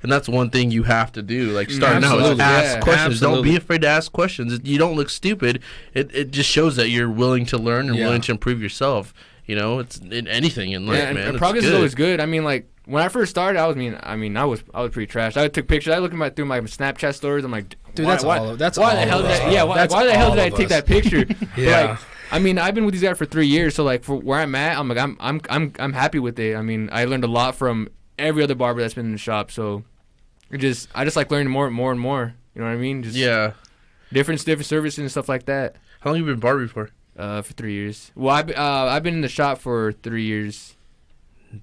And that's one thing you have to do. Like starting out, is
Absolutely.
ask
Yeah,
questions. Don't
absolutely.
be afraid to ask questions. You don't look stupid. It just shows that you're willing to learn and
Yeah.
willing to improve yourself. You know, it's in anything in life,
Yeah, and,
man.
and
It's
progress is
good.
always good. I mean, like when I first started, I was pretty trash. I took pictures. I look through my Snapchat stories. I'm like,
Dude,
why,
that's
why,
all of- that's
why
all
the hell
of
did
us.
I, yeah, why,
That's
why the hell
all
did I
of
take
us.
that picture? But,
Yeah.
like, I mean, I've been with these guys for 3 years, so like for where I'm at, I'm like I'm happy with it. I mean, I learned a lot from every other barber that's been in the shop. So I just like learning more and more. You know what I mean? Just
Yeah.
different services and stuff like that.
How long have you been barbering for?
For 3 years. Well, I've been in the shop for 3 years.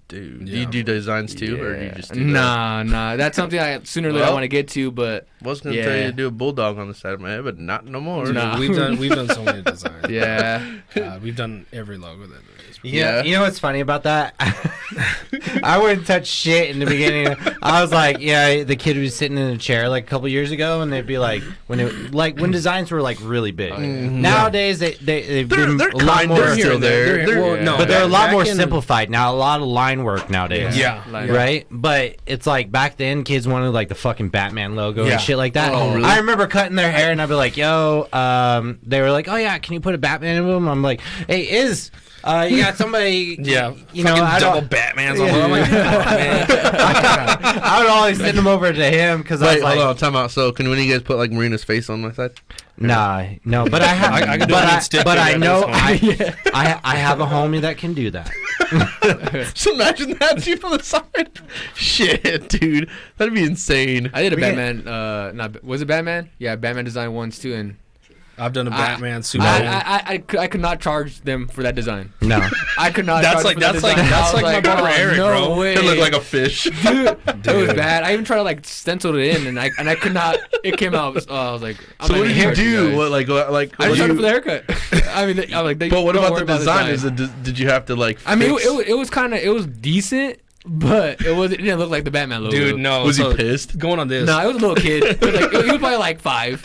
Dude, do you do designs too, or do you just do
Nah. That's something I sooner or later I want to get to, but
I was gonna tell you to do a bulldog on the side of my head, but not no more.
Nah.
We've done so many designs.
yeah.
We've done every logo that there is.
Yeah. You know what's funny about that? I wouldn't touch shit in the beginning. I was like, the kid was sitting in a chair like a couple years ago, and they'd be like, when designs were like really big. Nowadays they've been a lot more
still there.
but they're a lot more simplified now. A lot of line work nowadays.
Yeah.
Right? But it's like back then kids wanted like the fucking Batman logo and shit like that.
Oh, really?
I remember cutting their hair and I'd be like, yo, they were like, oh yeah, can you put a Batman in them? I'm like, hey, you got somebody, you know,
double Batmans on them. I'm like, man.
I would always send them over to him because I was like,
hold on, time out. So can one of you guys put like Marina's face on my side?
Nah, no, but I have,
I can do it
but I know I have a homie that can do that.
So imagine that dude on the side. Shit, dude, that'd be insane.
I did a Batman. Was it Batman? Yeah, Batman design once too, and
I've done a Batman, Superman.
I could not charge them for that design.
No,
I could not.
That's
charge
like
for that design.
that's like my barber Eric,
no
bro.
way.
It looked like a fish.
Dude, it was bad. I even tried to like stencil it in, and I could not. It came out. I was like, I'm
So
not
what did
gonna
you
charge
do?
guys.
What like?
I just tried it for the haircut. I mean, I'm like,
But what about the design? Did you have to like?
I mean,
fix-
it was decent, but it didn't look like the Batman logo.
Dude, no.
Was he pissed?
Going on this.
No, it was a little kid. It was like, he was probably like 5.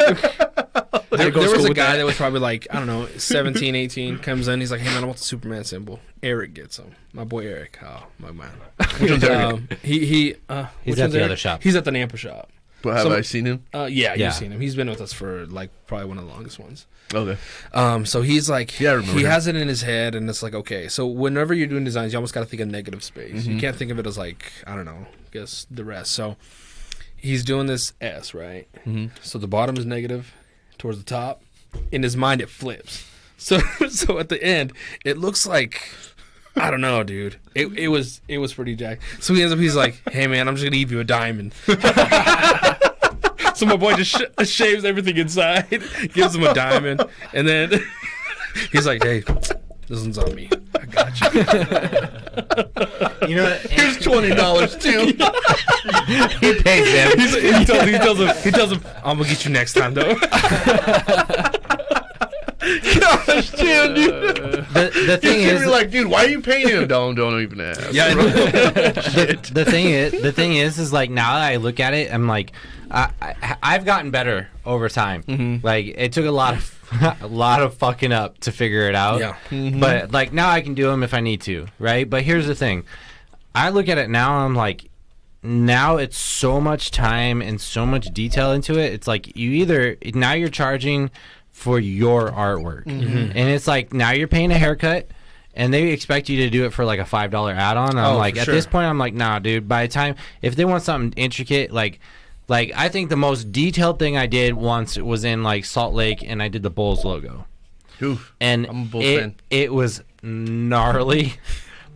There was a guy that was probably like, I don't know, 17, 18, comes in. He's like, hey, man, I want the Superman symbol. Eric gets him. My boy Eric. Oh, my man.
Which one's Eric?
he's
which
at
one's
the
Eric?
other shop.
He's at the Nampa shop.
But have I seen him?
Yeah, you've seen him. He's been with us for like probably one of the longest ones.
Okay.
So he's like,
I remember
he
him.
has it in his head, and it's like, okay, so whenever you're doing designs, you almost got to think of negative space. You can't think of it as like, I don't know, I guess the rest. So he's doing this S, right? So the bottom is negative towards the top. In his mind, it flips. So at the end, it looks like, I don't know, dude. It was pretty jacked. So he's like, hey man, I'm just gonna give you a diamond. So my boy just shaves everything inside, gives him a diamond, and then he's like, hey, this one's on me. I got you.
You know what?
Here's $20 too.
He pays them.
He tells him, I'm gonna get you next time though.
Gosh, damn, dude.
The thing is,
like, dude, why are you paying him? Don't even ask.
Yeah.
the thing is like now that I look at it, I'm like, I've gotten better over time. Like it took a lot of fucking up to figure it out.
Yeah.
But like now I can do them if I need to, right? But here's the thing, I look at it now, I'm like, now it's so much time and so much detail into it. It's like now you're charging for your artwork, and it's like now you're paying a haircut. And they expect you to do it for like a $5 add-on. And I'm like, at this point, I'm like, nah, dude. By the time, if they want something intricate, like I think the most detailed thing I did once was in like Salt Lake, and I did the Bulls logo.
Oof,
and
I'm a Bulls fan.
It was gnarly,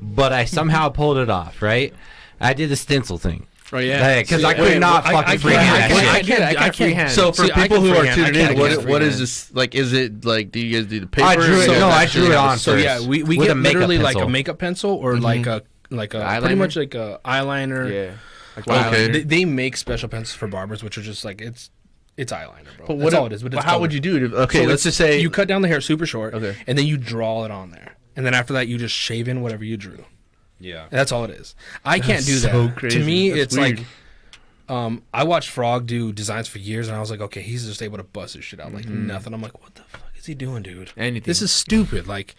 but I somehow pulled it off. Right? I did the stencil thing.
Oh yeah,
because I could not fucking freehand that shit.
I can't freehand.
So for people who are tuning in, what
freehand.
is this like? Is it like? Do you guys do the paper?
I drew it.
So
I drew it on.
So yeah, we
with
get
a makeup
literally
pencil.
like a makeup pencil or like a pretty
Eyeliner?
much like a eyeliner.
Yeah. Like
Okay.
They make special pencils for barbers, which are just like it's eyeliner, bro.
But
That's all it is. But it's
how would
colored.
you do it? Okay,
So
let's
it's-
just say
you cut down the hair super short,
Okay.
and then you draw it on there, and then after that you just shave in whatever you drew.
Yeah.
That's all it is. I can't do that.
so crazy.
To me,
That's
it's
weird.
like. I watched Frog do designs for years, and I was like, okay, he's just able to bust his shit out like nothing. I'm like, what the fuck is he doing, dude?
Anything.
This is stupid. Like,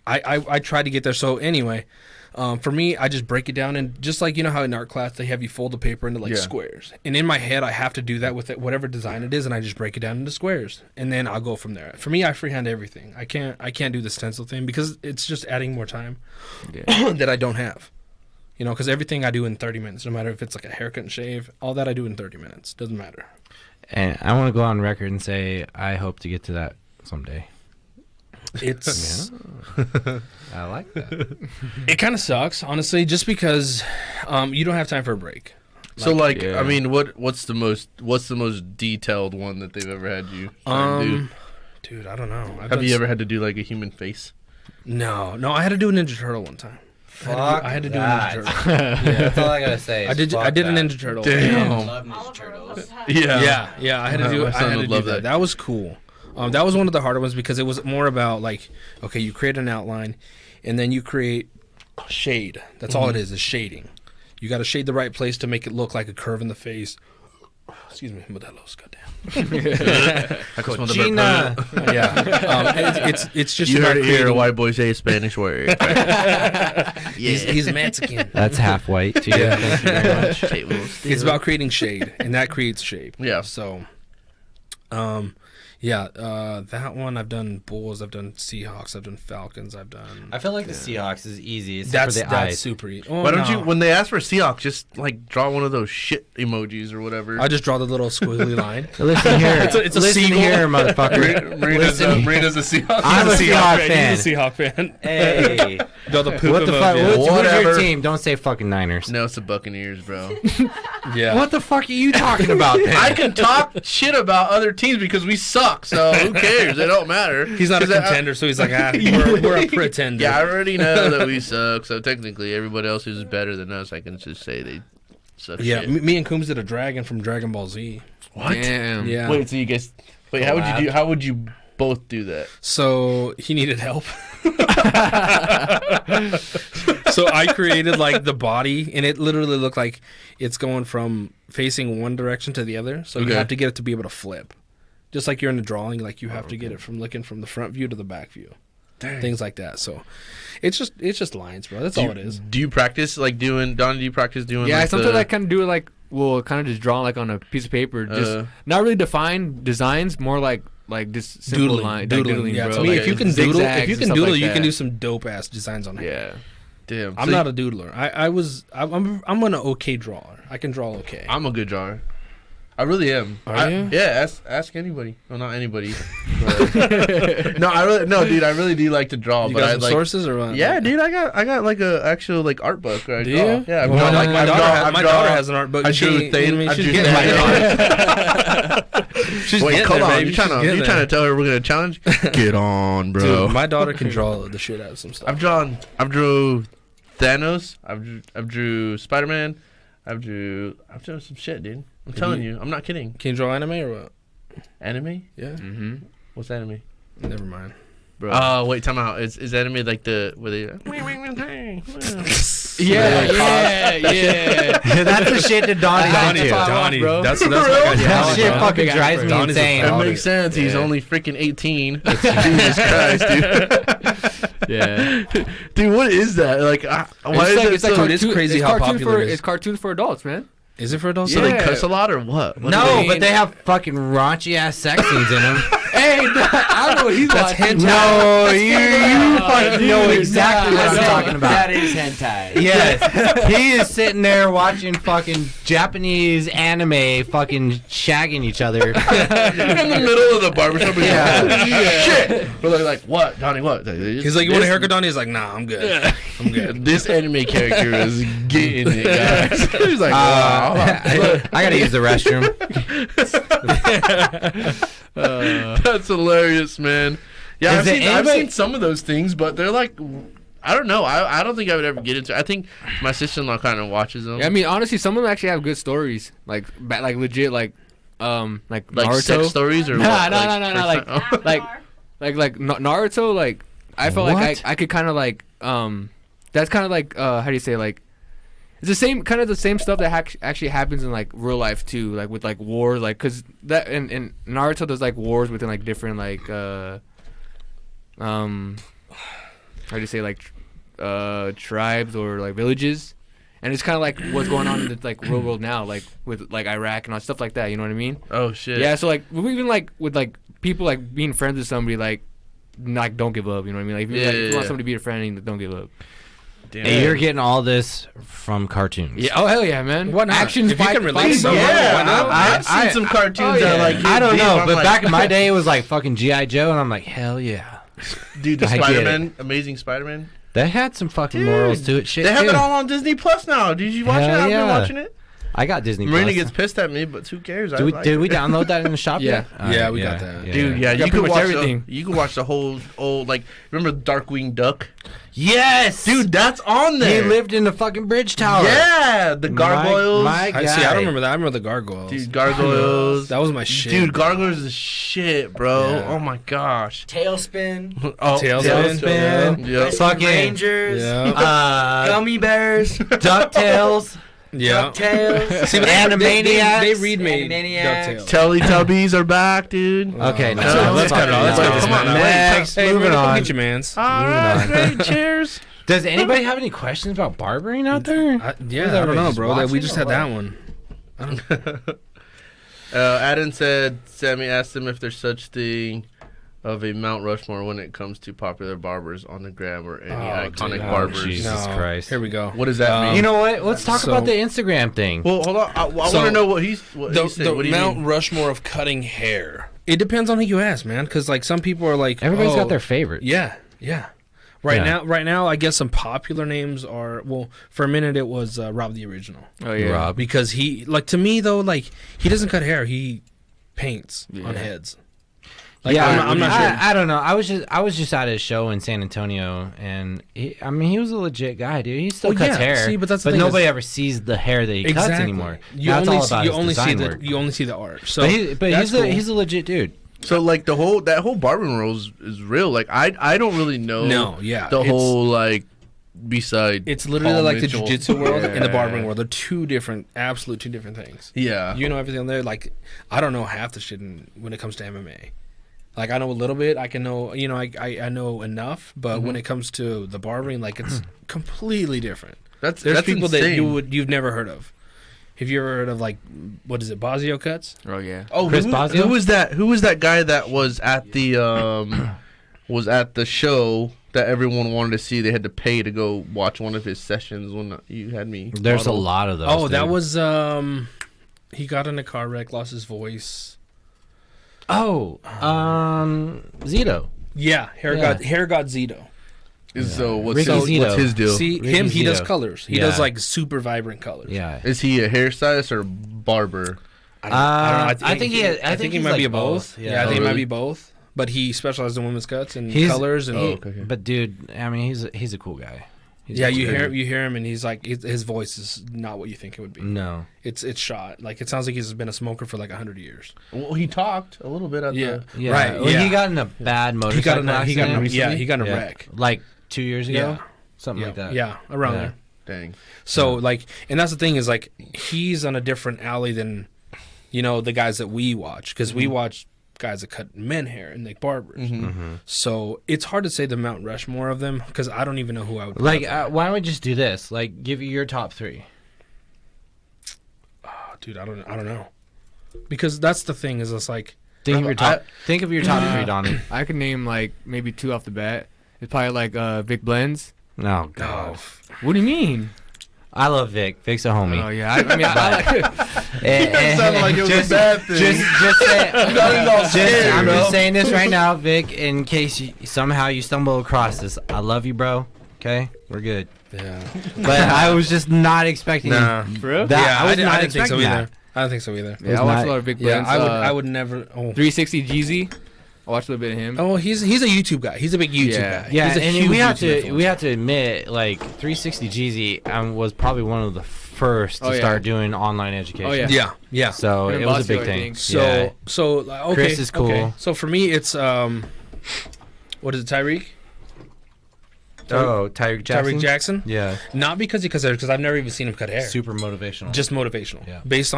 I tried to get there. So anyway, for me, I just break it down, and just like you know how in art class they have you fold the paper into like squares, and in my head I have to do that with it, whatever design it is, and I just break it down into squares, and then I'll go from there. For me, I freehand everything. I can't do the stencil thing because it's just adding more time that I don't have. You know, because everything I do in 30 minutes, no matter if it's like a haircut and shave, all that I do in 30 minutes. Doesn't matter.
And I want to go on record and say I hope to get to that someday.
It's
I like that.
it kind of sucks, honestly, just because you don't have time for a break.
So like,
yeah.
I mean, what's the most detailed one that they've ever had you try and do?
Dude, I don't know.
Have you ever had to do like a human face?
No, I had to do a Ninja Turtle one time.
Fuck
I had to do a
that.
Ninja Turtle. Yeah.
That's all I gotta say.
I did a Ninja Turtle.
Damn.
I love Ninja
Oliver
Turtles.
loves that.
Yeah.
I had to do.
My
I
son
had
would
to do
love
that.
that.
That was cool. That was one of the harder ones because it was more about like, okay, you create an outline, and then you create shade. That's all it is shading. You got to shade the right place to make it look like a curve in the face. Excuse me, Modelos, goddamn.
Gina.
Yeah, it's just
You
about
heard it here, a
creating-
white boy say a Spanish word.
He's Mexican.
That's half white too.
Yeah.
Thank you very much.
It's about creating shade, and that creates shape.
Yeah.
So, that one I've done Bulls, I've done Seahawks, I've done Falcons, I've done.
I feel like the Seahawks is easy. Except
That's
for the eyes.
super easy. Oh,
Why don't
no.
you, when they ask for Seahawks, just like draw one of those shit emojis or whatever.
I just draw the little squiggly line.
Listen here.
It's a
Listen
seagull.
here, motherfucker.
Marina's a Seahawks.
I'm a Seahawks fan.
He's a Seahawk fan.
Hey.
Draw the poop
What the fuck?
emoji.
What's
Whatever.
your team? Don't say fucking Niners.
No, it's the Buccaneers, bro.
Yeah.
What the fuck are you talking about then?
I can talk shit about other teams because we suck, so who cares? It don't matter.
He's not a
'Cause
contender, so he's like, we're a pretender.
Yeah, I already know that we suck, so technically everybody else who's better than us, I can just say they suck
Yeah,
shit.
me and Coombs did a dragon from Dragon Ball Z.
What?
Damn.
Yeah.
Wait, so you guys... Wait, how would you both do that?
So he needed help. So I created like the body, and it literally looked like it's going from facing one direction to the other. So you
Okay.
have to get it to be able to flip, just like you're in a drawing. Like you have to get it from looking from the front view to the back view, things like that. So it's just lines, bro. That's all it is.
Do you practice like doing... Don, do you practice doing
Yeah,
like
sometimes
the...
I kind of do it like, well, kind of just draw like on a piece of paper, just not really define designs, more like just simple
Doodling,
line,
doodling. Yeah,
bro.
to me,
Like,
if you can
zigzags
doodle, if you
and
can
stuff
doodle,
like
you can
that.
do some dope ass designs on here.
Yeah.
Damn.
I'm
So
not a doodler. I'm an okay drawer. I can draw okay.
I'm a good drawer. I really am.
Are you?
Yeah, ask anybody. Well, not anybody. But- no, dude, I really do like to draw.
You
but
got
I
some
like.
sources or what?
Yeah, dude, I got like a actual like art book. Where I
Do
draw.
you?
Yeah, I've
Well,
drawn, like,
my daughter has an art book.
I drew
She-
Thanos.
I mean,
I
she's
drew
getting
Thanos.
She's
Wait,
getting
hold
there,
on.
baby.
You trying
She's getting
to
there.
tell her we're gonna challenge? Get on, bro.
Dude, my daughter can draw the shit out of some stuff.
I've drew Thanos. I've drew Spider-Man. I've done some shit, dude. I'm telling you, I'm not kidding.
Can you draw anime or what?
Anime?
Yeah.
Mm-hmm.
What's anime?
Never mind.
Bro. Oh, wait, time out. Is anime like the where they
Yeah.
That's the shit that Donnie's into.
Donnie,
bro.
that's my guy.
That shit
bro.
fucking
Big
drives me
Donnie's a
insane.
That
dog.
makes sense. He's
Yeah.
only freaking 18. Jesus Christ, dude.
Yeah.
Dude, what is that? Like, why is it so?
Dude, it's crazy how popular it is.
It's cartoons for adults, man.
Is it for adults?
So they
Yeah.
cuss a lot or what? What
No,
do
but they have fucking raunchy ass sex scenes in them.
Hey, I don't know what he's
That's
watching.
hentai.
No, you fucking know
dude,
exactly what I'm
no,
talking about.
That is hentai.
Yes, he is sitting there watching fucking Japanese anime, fucking shagging each other.
in the middle of the barbershop.
Yeah.
Shit. We're like, what, Donnie? What?
He's like, you want a haircut, Donnie? He's like, nah, I'm good. I'm good.
This anime character is getting it, guys. He's like, wow.
I gotta use the restroom.
That's hilarious, man. Yeah,
Is
I've
it
seen
anybody-
some of those things, but they're like, I don't know. I don't think I would ever get into it. I think my sister-in-law kind of watches them.
Yeah, I mean, honestly, some of them actually have good stories, like legit, like
like
Naruto.
sex stories or
Nah,
what?
no, like
first time-
like Naruto. Like I felt like
What?
I could kind of like that's kind of like how do you say, like it's the same kind of the same stuff that actually happens in like real life too, like with like wars, like because that in Naruto there's like wars within like different like how do you say, like tribes or like villages, and it's kind of like what's going on in the like real world now, like with like Iraq and all stuff like that, you know what I mean?
Oh shit.
Yeah, so like even like with like people like being friends with somebody, like don't give up, you know what I mean? Like if you,
Yeah,
like, if
yeah,
you want
yeah.
somebody to be your friend, don't give up.
Damn.
Hey, you're getting all this from cartoons.
Yeah. Oh hell yeah, man.
Why not?
Actions,
If you can relate
fighting,
somehow,
Yeah,
why not?
I've seen some cartoons that are like
I don't
deep.
know,
I'm
but
like,
back in my day, it was like fucking G.I. Joe, and I'm like, hell yeah.
dude, the
I get
Spider-Man, Amazing Spider-Man.
That had some fucking morals to it. Shit,
They have
too.
it all on Disney Plus now. Did you watch
Hell
it? I've
yeah.
been watching it.
I got Disney
Marina
Plus.
gets pissed at me, but who cares?
Did we download that in the shop
Yeah.
yet?
Yeah, we got that.
Dude, yeah,
You got
you
pretty
could
much
watch
everything.
You could watch the whole old, like, remember Darkwing Duck?
Yes,
Dude, that's on there.
He lived in the fucking bridge tower.
Yeah, the gargoyles.
My
I
guy.
don't remember that. I remember the gargoyles.
Dude, gargoyles.
That was my shit.
Dude, gargoyles is shit, bro.
Yeah.
Oh my gosh.
Tailspin.
Oh,
Tailspin.
Yeah.
Fucking
Rangers.
Yeah.
Gummy bears.
DuckTales.
Yeah.
DuckTales.
See, but
Animaniacs.
They remade
Animaniacs.
DuckTales.
Teletubbies are back, dude.
Okay,
No,
no,
let's cut it off. Let's cut this,
Come on,
man.
Next,
Hey,
moving
go
on.
get your mans.
All right, great. Cheers.
Does anybody have any questions about barbering out there?
I don't know, bro. We just had that one.
Adam said Sammy asked him if there's such thing of a Mount Rushmore when it comes to popular barbers on the gram or any iconic
dude.
barbers.
Jesus Christ.
Here we go.
What does that mean?
You know what? Let's talk
So-
about the Instagram thing.
Well, hold on. I want
So,
to know what he's saying.
The
What do you
Mount
mean?
Rushmore of cutting hair. It depends on who you ask, man. Because like some people are like,
Everybody's
oh,
got their favorites.
Yeah. Right now, I guess some popular names are. Well, for a minute it was Rob the Original.
Oh yeah.
Rob.
Because he, like, to me though, like, he doesn't cut hair. He paints on heads. Like,
Yeah,
I'm not sure.
I don't know. I was just at his show in San Antonio, and he was a legit guy, dude. He still
Well,
cuts
yeah,
hair,
see, but that's the thing
nobody
is-
ever sees the hair that he cuts anymore.
You
That's
only
all about
you
his
only see
design
the
work.
you only see the art. So
But
that's cool.
he's a legit dude.
So like that whole barbering world is real. Like I don't really know.
No, yeah,
The
it's-
whole like beside.
It's literally
Paul
like
Mitchell.
the jiu-jitsu world and the
Yeah.
barbering world. They're two different things.
Yeah.
You know everything there. Like, I don't know half the shit when it comes to MMA. Like, I know a little bit. I can know, I know enough. But when it comes to the barbering, like, it's completely different.
That's
People
insane.
that you've never heard of. Have you ever heard of, like, what is it, Basio cuts?
Oh yeah.
Oh,
Chris Bosio?
who was that? Who was that guy that was at the show that everyone wanted to see? They had to pay to go watch one of his sessions when you had me.
There's a
bottled.
lot of those.
Oh, that
dude.
was, he got in a car wreck, lost his voice.
Oh, Zito.
Yeah, hair got Zito.
So what's
Ricky
his,
Zito.
what's his deal?
See,
Ricky
he does
Zito.
colors. He
Yeah.
does, like, super vibrant colors.
Yeah.
Is he a hairstylist or a barber?
I don't know.
I think
he
he's
might
like
be both. Yeah, I think he might
really?
be both. But he specializes in women's cuts and
He's-
colors. And
okay.
But dude, I mean, he's a cool guy. He's
yeah,
a cool
you
guy.
hear him, and he's like, his voice is not what you think it would be.
No.
It's shot. Like, it sounds like he's been a smoker for like 100 years.
Well, he talked a little bit at
Yeah.
the.
Yeah.
Right,
Well,
yeah.
he got in a bad motorcycle
He got in a
accident.
wreck.
Like 2 years ago.
Yeah.
Something like that.
Yeah, around
Yeah.
there.
Dang.
So like, and that's the thing is like, he's on a different alley than, the guys that we watch, because we watch guys that cut men hair and like barbers. So it's hard to say the Mount Rushmore of them because I don't even know who I would put
Like,
up there.
why don't we just do this? Like, give you your top 3.
Oh, dude, I don't know, because that's the thing is it's like
Think of your top 3, Donnie.
I could name like maybe 2 off the bat. It's probably like Vic Blends.
No, God.
What do you mean?
I love Vic. Vic's a homie.
Oh yeah. I mean, I like
It
sounded like it was a bad thing.
Just say, I'm
bro.
just saying this right now, Vic, in case somehow you stumble across this. I love you, bro. Okay, we're good.
yeah.
But I was just not expecting
Nah.
for real.
that.
Yeah,
I was
I
not
didn't think so
expecting
either.
that.
I don't think so either.
Yeah, I watch
not-
a lot of Vic
Yeah,
Blends.
I would never. Oh,
360 Jeezy. I watched a little bit of him.
oh, he's a YouTube guy. He's a big YouTube
Yeah.
guy.
Yeah,
he's a
and
huge
we have
YouTube
to
influencer.
admit, like 360 Jeezy was probably one of the first to
Oh, yeah.
start doing online education.
Oh, yeah.
Yeah.
So
Him
it
and
was a big
Basio, I
thing.
think.
So like, okay,
Chris is cool.
Okay. So for me, it's what is it, Tyreek?
Oh, Tyreek Jackson.
Tyreek Jackson.
Yeah,
Not because he cuts hair, because I've never even seen him cut hair.
super motivational.
Just motivational.
Yeah.
Based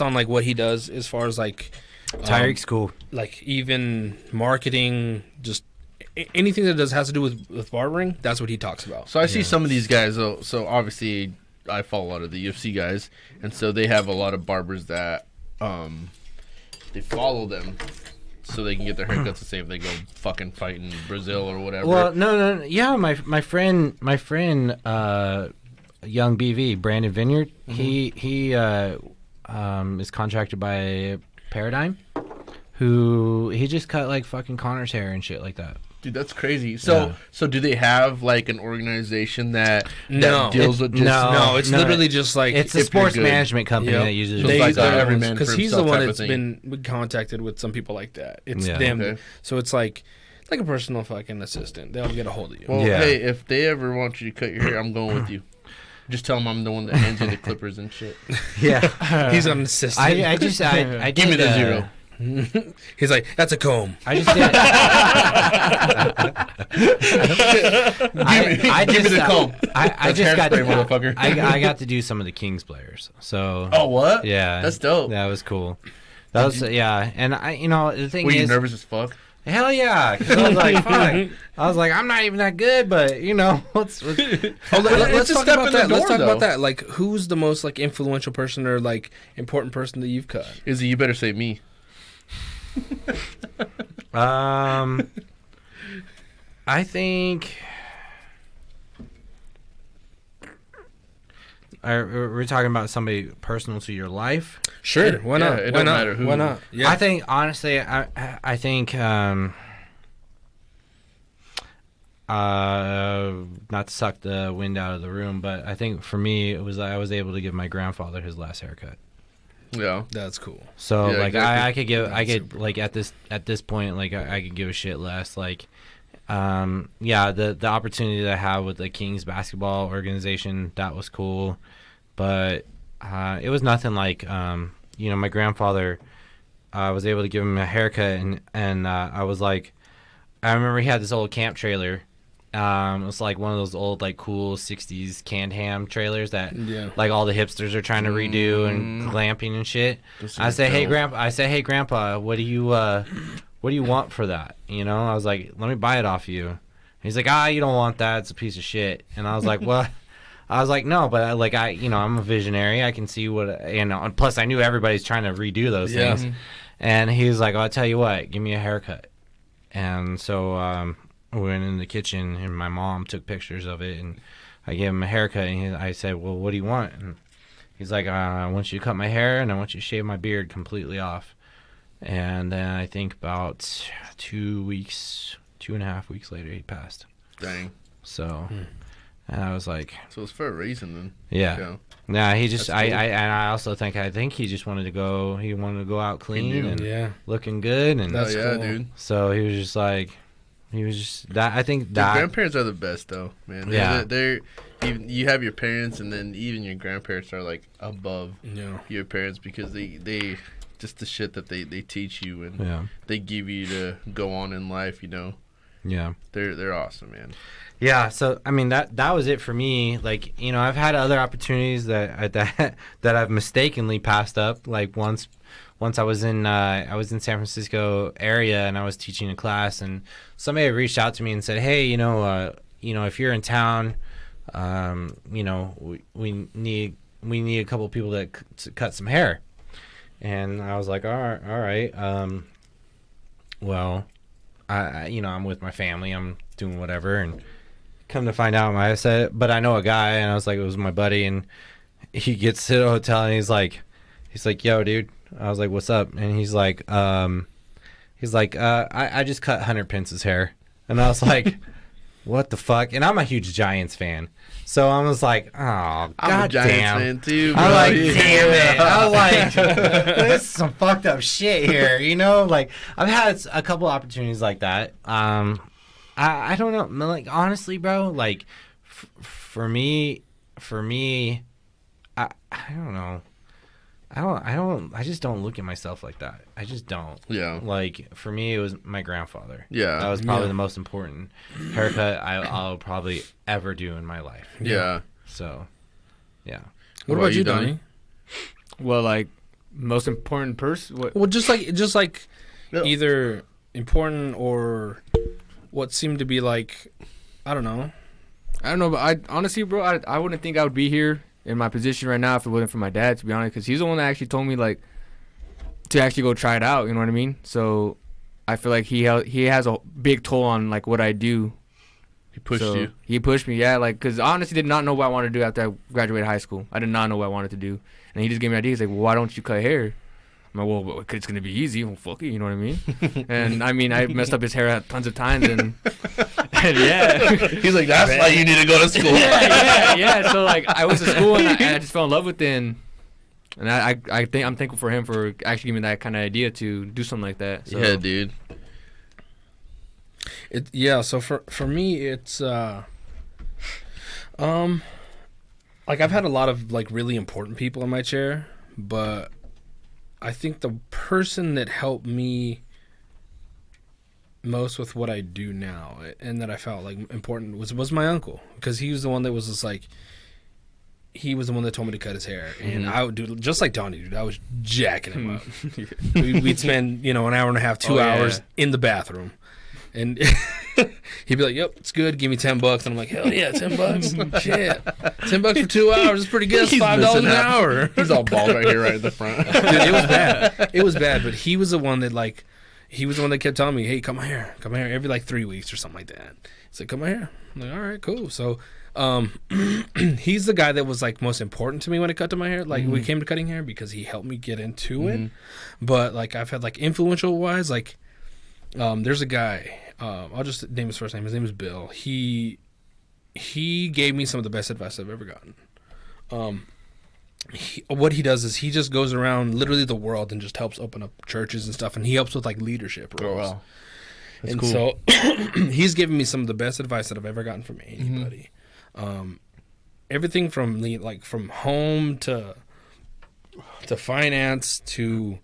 on like what he does as far as like
Tyreek's cool.
like even marketing, just anything that has to do with barbering. That's what he talks about.
So I see some of these guys. So obviously, I follow a lot of the UFC guys, and so they have a lot of barbers that they follow them, so they can get their haircuts the same if they go fucking fight in Brazil or whatever.
Well, no, yeah. My friend, young BV Brandon Vineyard. He is contracted by Paradigm, who he just cut like fucking Connor's hair and shit like that.
Dude, that's crazy. So do they have like an organization that deals with just
no, it's literally just like
it's a sports management company that uses
because he's the one that's been contacted with some people like that. It's them. Okay. So it's like a personal fucking assistant. They'll get a hold of you.
Well, hey, if they ever want you to cut your hair, I'm going with you. Just tell him I'm the one that hands you the clippers and shit.
Yeah,
he's an assistant.
I
give me the zero.
He's like, that's a comb.
I just did.
Give me the comb.
I just got
motherfucker.
I got to do some of the Kings players. So.
Oh, what?
Yeah,
that's dope.
That was cool. That was and the thing
Were
is.
you nervous as fuck?
Hell yeah! 'Cause I was like, fuck. I was like, I'm not even that good, but let's
talk about that. Let's talk about that. Like, who's the most like influential person or like important person that you've cut?
Izzy, you better say me.
I think. We're talking about somebody personal to your life.
Sure, why not?
It don't matter who.
Why not?
Yeah. I think honestly, I think not to suck the wind out of the room, but I think for me it was I was able to give my grandfather his last haircut.
Yeah,
that's cool.
So like
exactly.
I could like at this point like I could give a shit less like. The opportunity that I had with the Kings basketball organization, that was cool, but it was nothing like my grandfather. I was able to give him a haircut, and I was like, I remember he had this old camp trailer. It was like one of those old like cool '60s canned ham trailers that like all the hipsters are trying to redo and glamping and shit. I say, hey grandpa, what do you want for that? I was like, let me buy it off you. He's like, you don't want that. It's a piece of shit. And I was like, what? I was like, no, but I'm a visionary. I can see what, and plus I knew everybody's trying to redo those things. And he's like, I'll tell you what, give me a haircut. And so we went in the kitchen and my mom took pictures of it and I gave him a haircut and I said, well, what do you want? And he's like, I want you to cut my hair and I want you to shave my beard completely off. And then I think about 2.5 weeks later, he passed.
Dang.
So, and I was like,
so it's for a reason then.
Yeah. Nah, he just, cool. I also think he just wanted to go out clean and looking good. And
that's cool. Dude.
So he was just like, that. I think that.
Your grandparents are the best though, man. They're even, you have your parents and then even your grandparents are like above your parents because they just the shit that they teach you and they give you to go on in life, Yeah. They're awesome, man.
Yeah, so I mean that was it for me. Like, I've had other opportunities that I've mistakenly passed up. Like once I was in San Francisco area and I was teaching a class and somebody reached out to me and said, "Hey, if you're in town, we need a couple of people to cut some hair." And I was like, all right. Well, I'm with my family. I'm doing whatever. And come to find out, I said, but I know a guy. And I was like, it was my buddy. And he gets to the hotel and he's like, yo, dude. I was like, what's up? And he's like, I just cut Hunter Pence's hair. And I was like, what the fuck? And I'm a huge Giants fan. So I was like, oh,
I'm
god
a Giants
damn.
fan too, bro.
I was like, damn it. I was like, this is some fucked up shit here, Like, I've had a couple opportunities like that. I don't know. Like, honestly, bro, like, for me, I don't know. I just don't look at myself like that. I just don't.
Yeah.
Like, for me, it was my grandfather.
Yeah.
That was probably the most important haircut I'll probably ever do in my life.
Yeah.
So, yeah.
What about you, Donnie?
Well, like, most important person?
Well, just like either important or what seemed to be like, I don't know.
But I honestly, bro, I wouldn't think I would be here in my position right now if it wasn't for my dad, to be honest, because he's the one that actually told me like to actually go try it out. You know what I mean? So I feel like he has a big toll on like what I do.
He pushed you.
He pushed me, yeah. Like, because I honestly did not know what I wanted to do after I graduated high school. I did not know what I wanted to do, and he just gave me an idea. He's like, "Well, why don't you cut hair?" I'm I'm like, well, it's gonna be easy. Well, fuck it, you know what I mean? And I mean, I messed up his hair tons of times, and yeah.
He's like, that's why you need to go to school.
yeah. So like, I went to school and I just fell in love with it, and I think I'm thankful for him for actually giving me that kind of idea to do something like that. So.
Yeah, dude.
So for me, it's like I've had a lot of like really important people in my chair, but I think the person that helped me most with what I do now and that I felt like important was my uncle, because he was the one that was just like, he was the one that told me to cut his hair, and I would do just like Donnie, dude. I was jacking him up. We'd spend an hour and a half, 2 hours in the bathroom, and he'd be like, "Yep, it's good. Give me $10." And I'm like, "Hell yeah, $10! Shit, $10 for 2 hours is pretty good. It's $5 an hour."
He's all bald right here, right in the front.
Dude, it was bad. It was bad. But he was the one that kept telling me, "Hey, cut my hair every like 3 weeks or something like that." He's like, "Cut my hair." I'm like, "All right, cool." So, he's the guy that was like most important to me when it cut to my hair. Like we came to cutting hair because he helped me get into it. But like I've had like influential wise, like there's a guy. I'll just name his first name. His name is Bill. He gave me some of the best advice I've ever gotten. What he does is he just goes around literally the world and just helps open up churches and stuff, and he helps with like leadership roles.
Oh wow, that's
and
cool.
So he's given me some of the best advice that I've ever gotten from anybody. Everything from from home to finance to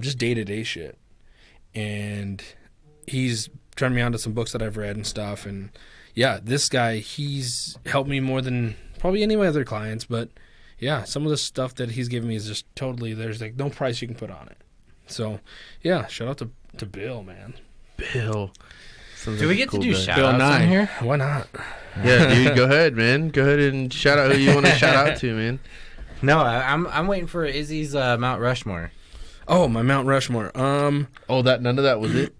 just day-to-day shit. And he's turned me on to some books that I've read and stuff. And yeah, this guy, he's helped me more than probably any of my other clients. But yeah, some of the stuff that he's given me is just totally, there's like no price you can put on it. So yeah, shout out to Bill, man.
Bill.
Do we get to do shout
Bill
outs
Nye.
on here?
Why not?
Yeah, dude, go ahead, man. Go ahead and shout out who you want to shout out to, man.
No, I'm waiting for Izzy's Mount Rushmore.
Oh, my Mount Rushmore.
Oh, none of that was it?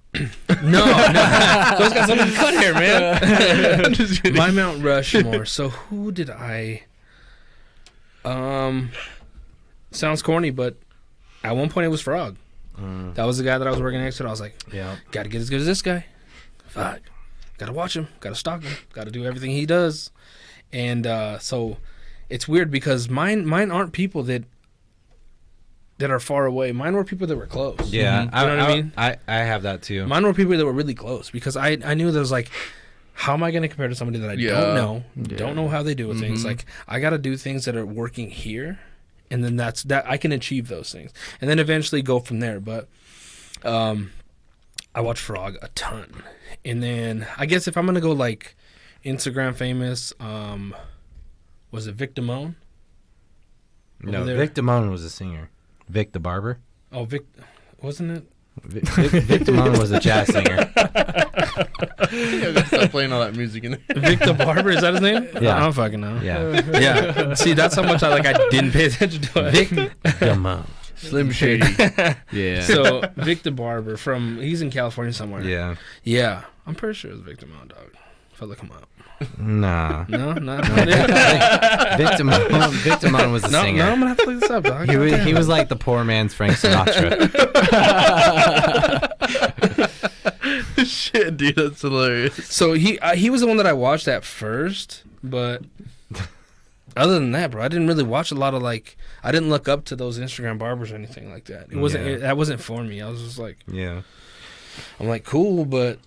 No. Those got something to cut here, man.
I'm just kidding.
My Mount Rushmore. So who did I? Sounds corny, but at one point it was Frog. That was the guy that I was working next to. I was like,
Yeah.
gotta get as good as this guy. Fuck. Gotta watch him. Gotta stalk him. Gotta do everything he does. And so it's weird because mine aren't people that are far away. Mine were people that were close.
Yeah,
You know what I mean?
I have that too.
Mine were people that were really close because I knew there was like, how am I going to compare to somebody that I don't know how they do things? Like, I got to do things that are working here, and then that I can achieve those things, and then eventually go from there. But I watch Frog a ton, and then I guess if I'm going to go like Instagram famous, was it Vic Damone?
No, Vic Damone was a singer. Vic the Barber.
Oh, Vic, wasn't it?
Vic Damone was a jazz singer.
Yeah, stop playing all that music in there.
Vic the Barber, is that his name?
Yeah.
I don't fucking know.
Yeah.
Yeah. See, that's how much I didn't pay attention to it.
Vic Damone.
Slim Shady.
Yeah.
So Vic the Barber he's in California somewhere.
Yeah.
Yeah. I'm pretty sure it's Vic Damone, dog. If I look him up.
Nah.
No, not
Vic Damone was a singer.
No, I'm gonna have to look this up, dog.
He was like the poor man's Frank Sinatra.
Shit, dude, that's hilarious.
So he was the one that I watched at first, but other than that, bro, I didn't really watch a lot of I didn't look up to those Instagram barbers or anything like that. It wasn't that wasn't for me. I was just like,
Yeah.
I'm like, cool, but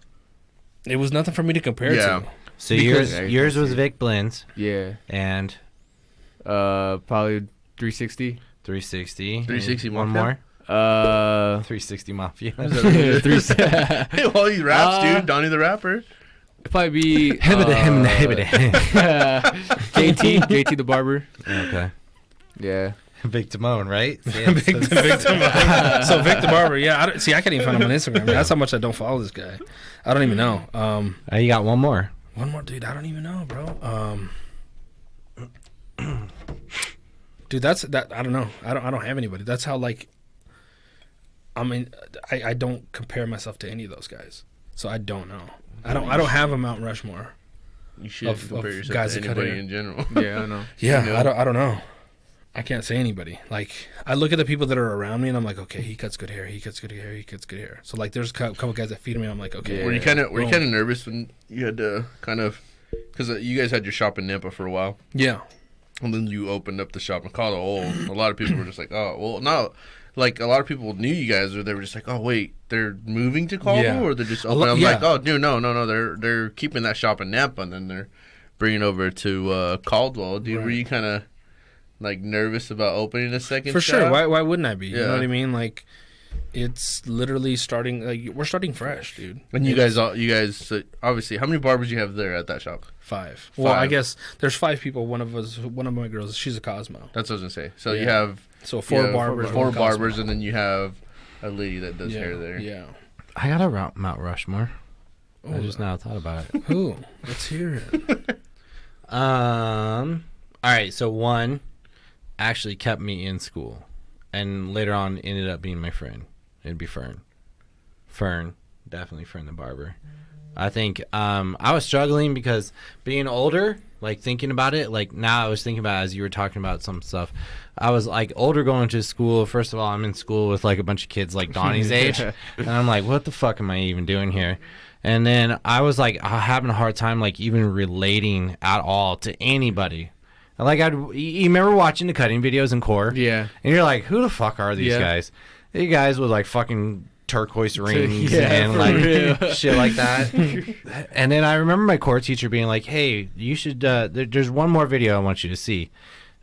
it was nothing for me to compare to.
So
Because-
yours was Vic Blends
Yeah.
and
Probably 360.
360.
360
One
Mafia?
more.
360.
360 Mafia.
Hey, well, he raps, dude. Donnie the Rapper.
Probably be JT the Barber.
Okay.
Yeah.
Vic Damone, right?
Vic Damone. So Vic the Barber, yeah. I can't even find him on Instagram. That's how much I don't follow this guy. I don't even know.
You got one more.
One more, dude. I don't even know, bro. Dude, that's. I don't know. I don't have anybody. That's how I mean, I don't compare myself to any of those guys, so I don't know. I don't have a Mount Rushmore.
You should compare yourself
guys
to
that cut
anybody
hair.
in general.
Yeah, I know.
Yeah,
You know?
I don't know. I can't say anybody. Like, I look at the people that are around me, and I'm like, okay, he cuts good hair. He cuts good hair. He cuts good hair. So like, there's a couple guys that feed me. And I'm like, okay.
Were you kind of nervous when you had to kind of, because you guys had your shop in Nampa for a while?
Yeah.
And then you opened up the shop in Colorado. A lot of people were just like, oh, well, no. Like, a lot of people knew you guys, or they were just like, oh, wait, they're moving to Colorado? Or they're just open? I'm like, oh, dude, no. They're keeping that shop in Nampa, and then they're bringing over to Caldwell. Dude, were you kind of, like, nervous about opening a second
For
shop?
sure. Why wouldn't I be? You know what I mean? Like, it's literally starting, like, we're starting fresh, dude.
And you guys, obviously, how many barbers you have there at that shop?
5. Well, I guess there's 5 people. One of my girls, she's a Cosmo.
That's what I was going to say. So you have...
So 4 barbers.
4 barbers, and then you have a lady that does hair there.
Yeah.
I got a Mount Rushmore. I just now thought about it.
Who? Let's hear it.
All right, so one actually kept me in school, and later on ended up being my friend. It'd be Fern. Definitely Fern the barber. I think I was struggling because being older, like thinking about it, like now I was thinking about it as you were talking about some stuff. I was like older going to school. First of all, I'm in school with like a bunch of kids like Donnie's age. And I'm like, what the fuck am I even doing here? And then I was like having a hard time like even relating at all to anybody. Like you remember watching the cutting videos in Core?
Yeah.
And you're like, who the fuck are these guys? These guys with like fucking turquoise rings and like shit like that. And then I remember my core teacher being like, hey, you should there's one more video I want you to see.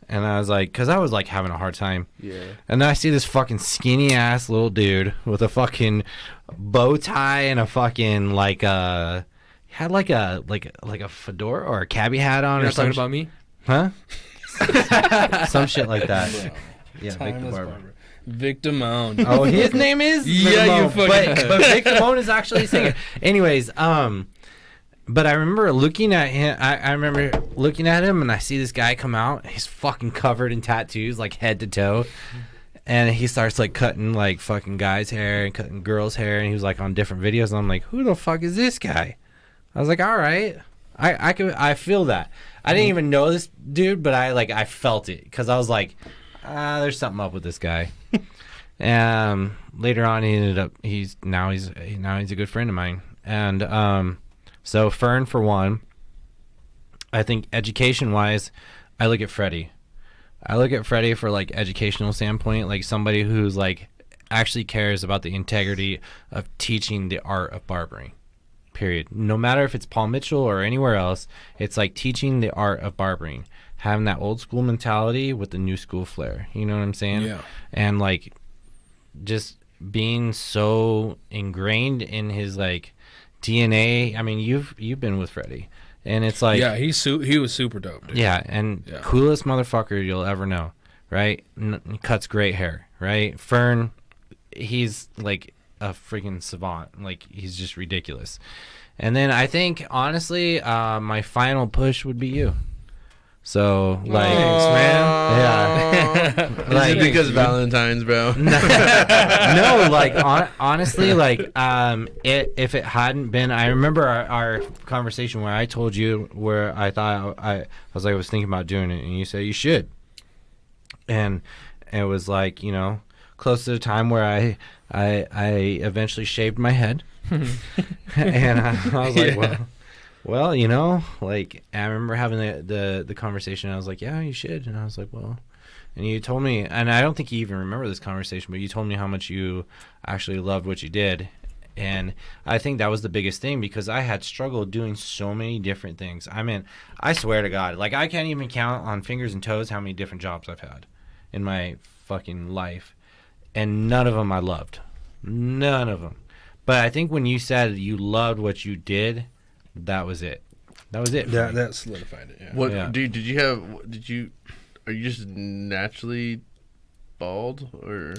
And I was like, because I was like having a hard time. Yeah. And then I see this fucking skinny ass little dude with a fucking bow tie and a fucking like had like a fedora or a cabbie hat on.
You're
or
not talking about me?
Huh? Some shit like that. Yeah, Vic the barber.
Vic Damone.
Oh, his name is?
Yeah, you fucking...
But Vic Damone is actually a singer. Anyways, but I remember looking at him. I remember looking at him, and I see this guy come out. He's fucking covered in tattoos, like head to toe. And he starts like cutting like fucking guys' hair and cutting girls' hair, and he was like on different videos. And I'm like, who the fuck is this guy? I was like, all right, I feel that. I didn't even know this dude, but I felt it because I was like, there's something up with this guy. Later on, he's a good friend of mine, and so Fern for one. I think education wise, I look at Freddie. For like educational standpoint, like somebody who's like actually cares about the integrity of teaching the art of barbering. Period. No matter if it's Paul Mitchell or anywhere else, it's like teaching the art of barbering, having that old school mentality with the new school flair. You know what I'm saying?
Yeah.
And like just being so ingrained in his like DNA. I mean, you've been with Freddie, and it's like
he was super dope, dude.
Yeah, and coolest motherfucker you'll ever know, right? Cuts great hair, right? Fern, he's like a freaking savant. Like he's just ridiculous. And then I think honestly, my final push would be you. So like,
thanks, man.
Yeah,
like because Valentine's, bro.
No, like honestly, like if it hadn't been, I remember our conversation where I told you where I thought I was thinking about doing it, and you said you should, and it was like, you know, close to the time where I eventually shaved my head, and I was like, well, you know, like I remember having the conversation. I was like, yeah, you should, and I was like, well, and you told me, and I don't think you even remember this conversation, but you told me how much you actually loved what you did, and I think that was the biggest thing because I had struggled doing so many different things. I mean, I swear to God, like I can't even count on fingers and toes how many different jobs I've had in my fucking life, and none of them I loved, none of them. But I think when you said you loved what you did, that was it.
That solidified it. Yeah.
What, dude? Are you just naturally bald, or?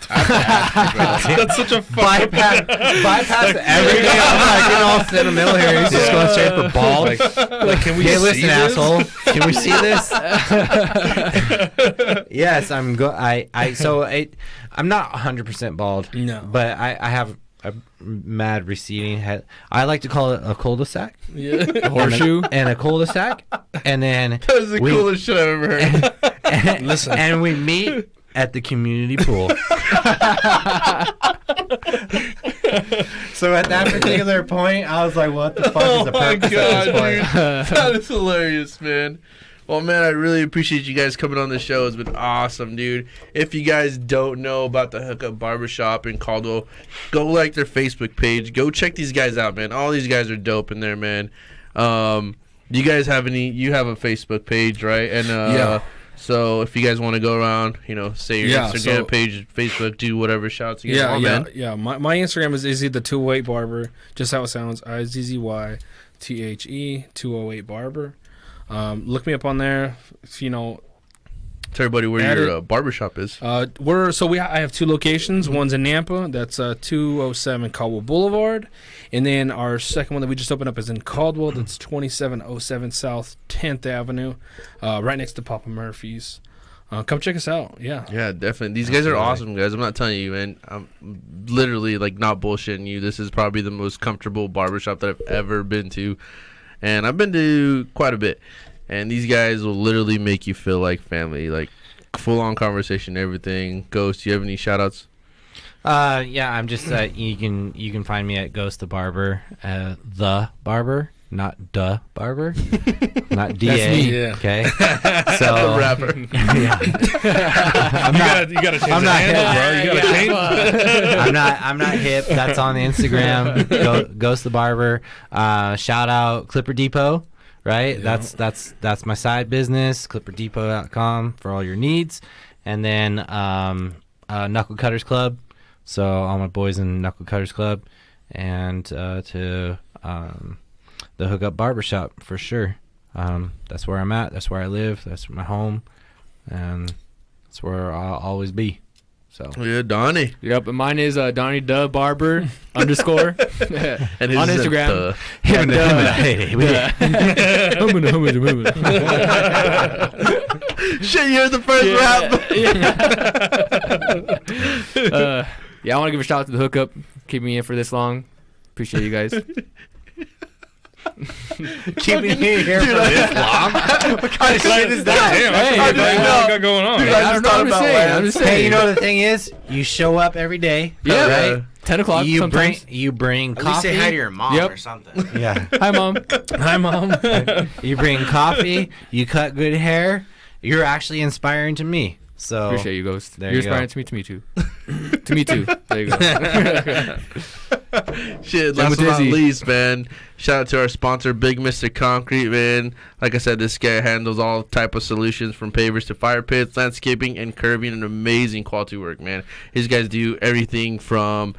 That's such a
bypass everything. I'm all sentimental here. He's just going straight for bald.
Like, can we see
listen,
this?
asshole? Can we see this? Yes, I'm I'm not 100% bald.
No,
but I have a mad receding head. I like to call it a cul-de-sac.
Yeah,
a horseshoe and a cul-de-sac, and then
that was the coolest shit I've ever heard.
Listen.
And we meet at the community pool. So at that particular point, I was like, what the fuck is the purpose at this point?
That is hilarious, man. Well, man, I really appreciate you guys coming on the show. It's been awesome, dude. If you guys don't know about the Hookup Barbershop in Caldwell, go like their Facebook page. Go check these guys out, man. All these guys are dope in there, man. You guys have you have a Facebook page, right? And
yeah.
So if you guys want to go around, say your Instagram page, Facebook, do whatever shouts you guys want, man.
Yeah. My Instagram is Izzy the 208 Barber, just how it sounds. IZZYTHE 208 Barber. Look me up on there. Tell
everybody where your barbershop is.
I have 2 locations. One's in Nampa. That's 207 Caldwell Boulevard. And then our second one that we just opened up is in Caldwell. That's 2707 South 10th Avenue, right next to Papa Murphy's. Come check us out. Yeah.
Yeah, definitely. These guys are awesome, guys. I'm not telling you, man. I'm literally, not bullshitting you. This is probably the most comfortable barbershop that I've ever been to. And I've been to quite a bit. And these guys will literally make you feel like family, full-on conversation, everything. Ghost, do you have any shout-outs?
Yeah, I'm just you can find me at Ghost the Barber, the Barber, not duh Barber, not DA.
That's me.
Yeah.
Okay, so
The rapper.
Yeah.
You gotta change the handle, bro. You gotta change.
I'm not hip. That's on Instagram. Ghost the Barber. Shout out Clipper Depot. Right,
Yeah.
that's my side business. ClipperDepot.com for all your needs, and then Knuckle Cutters Club. So all my boys in Knuckle Cutters Club, and to the Hookup Barbershop for sure. That's where I'm at. That's where I live. That's my home, and that's where I'll always be. So
Yeah, Donnie.
Yep, and mine is Donnie Duh Barber _
And his
on
is
Instagram.
Shit, you're the first rap.
Yeah, I want to give a shout out to the Hookup. Keep me in for this long. Appreciate you guys.
keeping me here for this long. What kind of shit is that?
Damn,
Hey,
I
man.
got going on.
Dude,
I don't know what I'm saying. I'm just saying.
Hey, you know the thing is, you show up every day,
Yeah.
right?
10 o'clock
You
sometimes.
bring
At least
coffee.
say hi to your mom
Yep.
or something.
Yeah.
Hi, Mom.
Hi, Mom.
You bring coffee. You cut good hair. You're actually inspiring to me. So
Appreciate you, Ghost.
There
You're
you go.
inspiring to me too. To me too. There you go.
Shit,
Same
last
with
but not
Izzy.
least, man. Shout out to our sponsor, Big Mr. Concrete, man. Like I said, this guy handles all type of solutions from pavers to fire pits, landscaping, and curbing, and amazing quality work, man. These guys do everything from,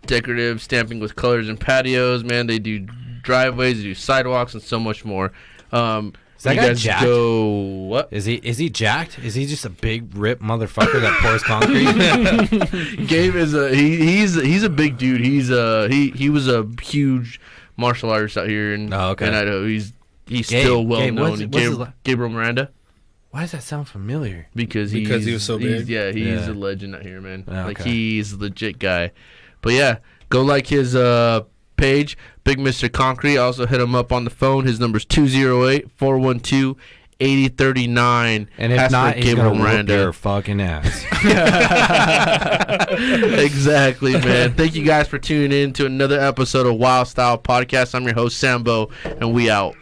decorative stamping with colors and patios, man. They do driveways, they do sidewalks, and so much more.
Is that
you
guy
guys
jacked?
go what?
Is he jacked? Is he just a big rip motherfucker that pours concrete?
Gabe is he's a big dude. He was a huge martial artist out here in Idaho. He's still well known. Gabriel Miranda.
Why does that sound familiar?
Because
he was so big?
He's a legend out here, man.
Oh,
Like
okay.
he's a legit guy. But yeah, go like his page, Big Mr. Concrete. Also hit him up on the phone. His number's 208-412-8039.
And if
Ask
not,
for
he's
Gabriel
gonna whoop
Miranda.
your fucking ass.
Exactly, man. Thank you guys for tuning in to another episode of Wild Style Podcast. I'm your host, Sambo, and we out.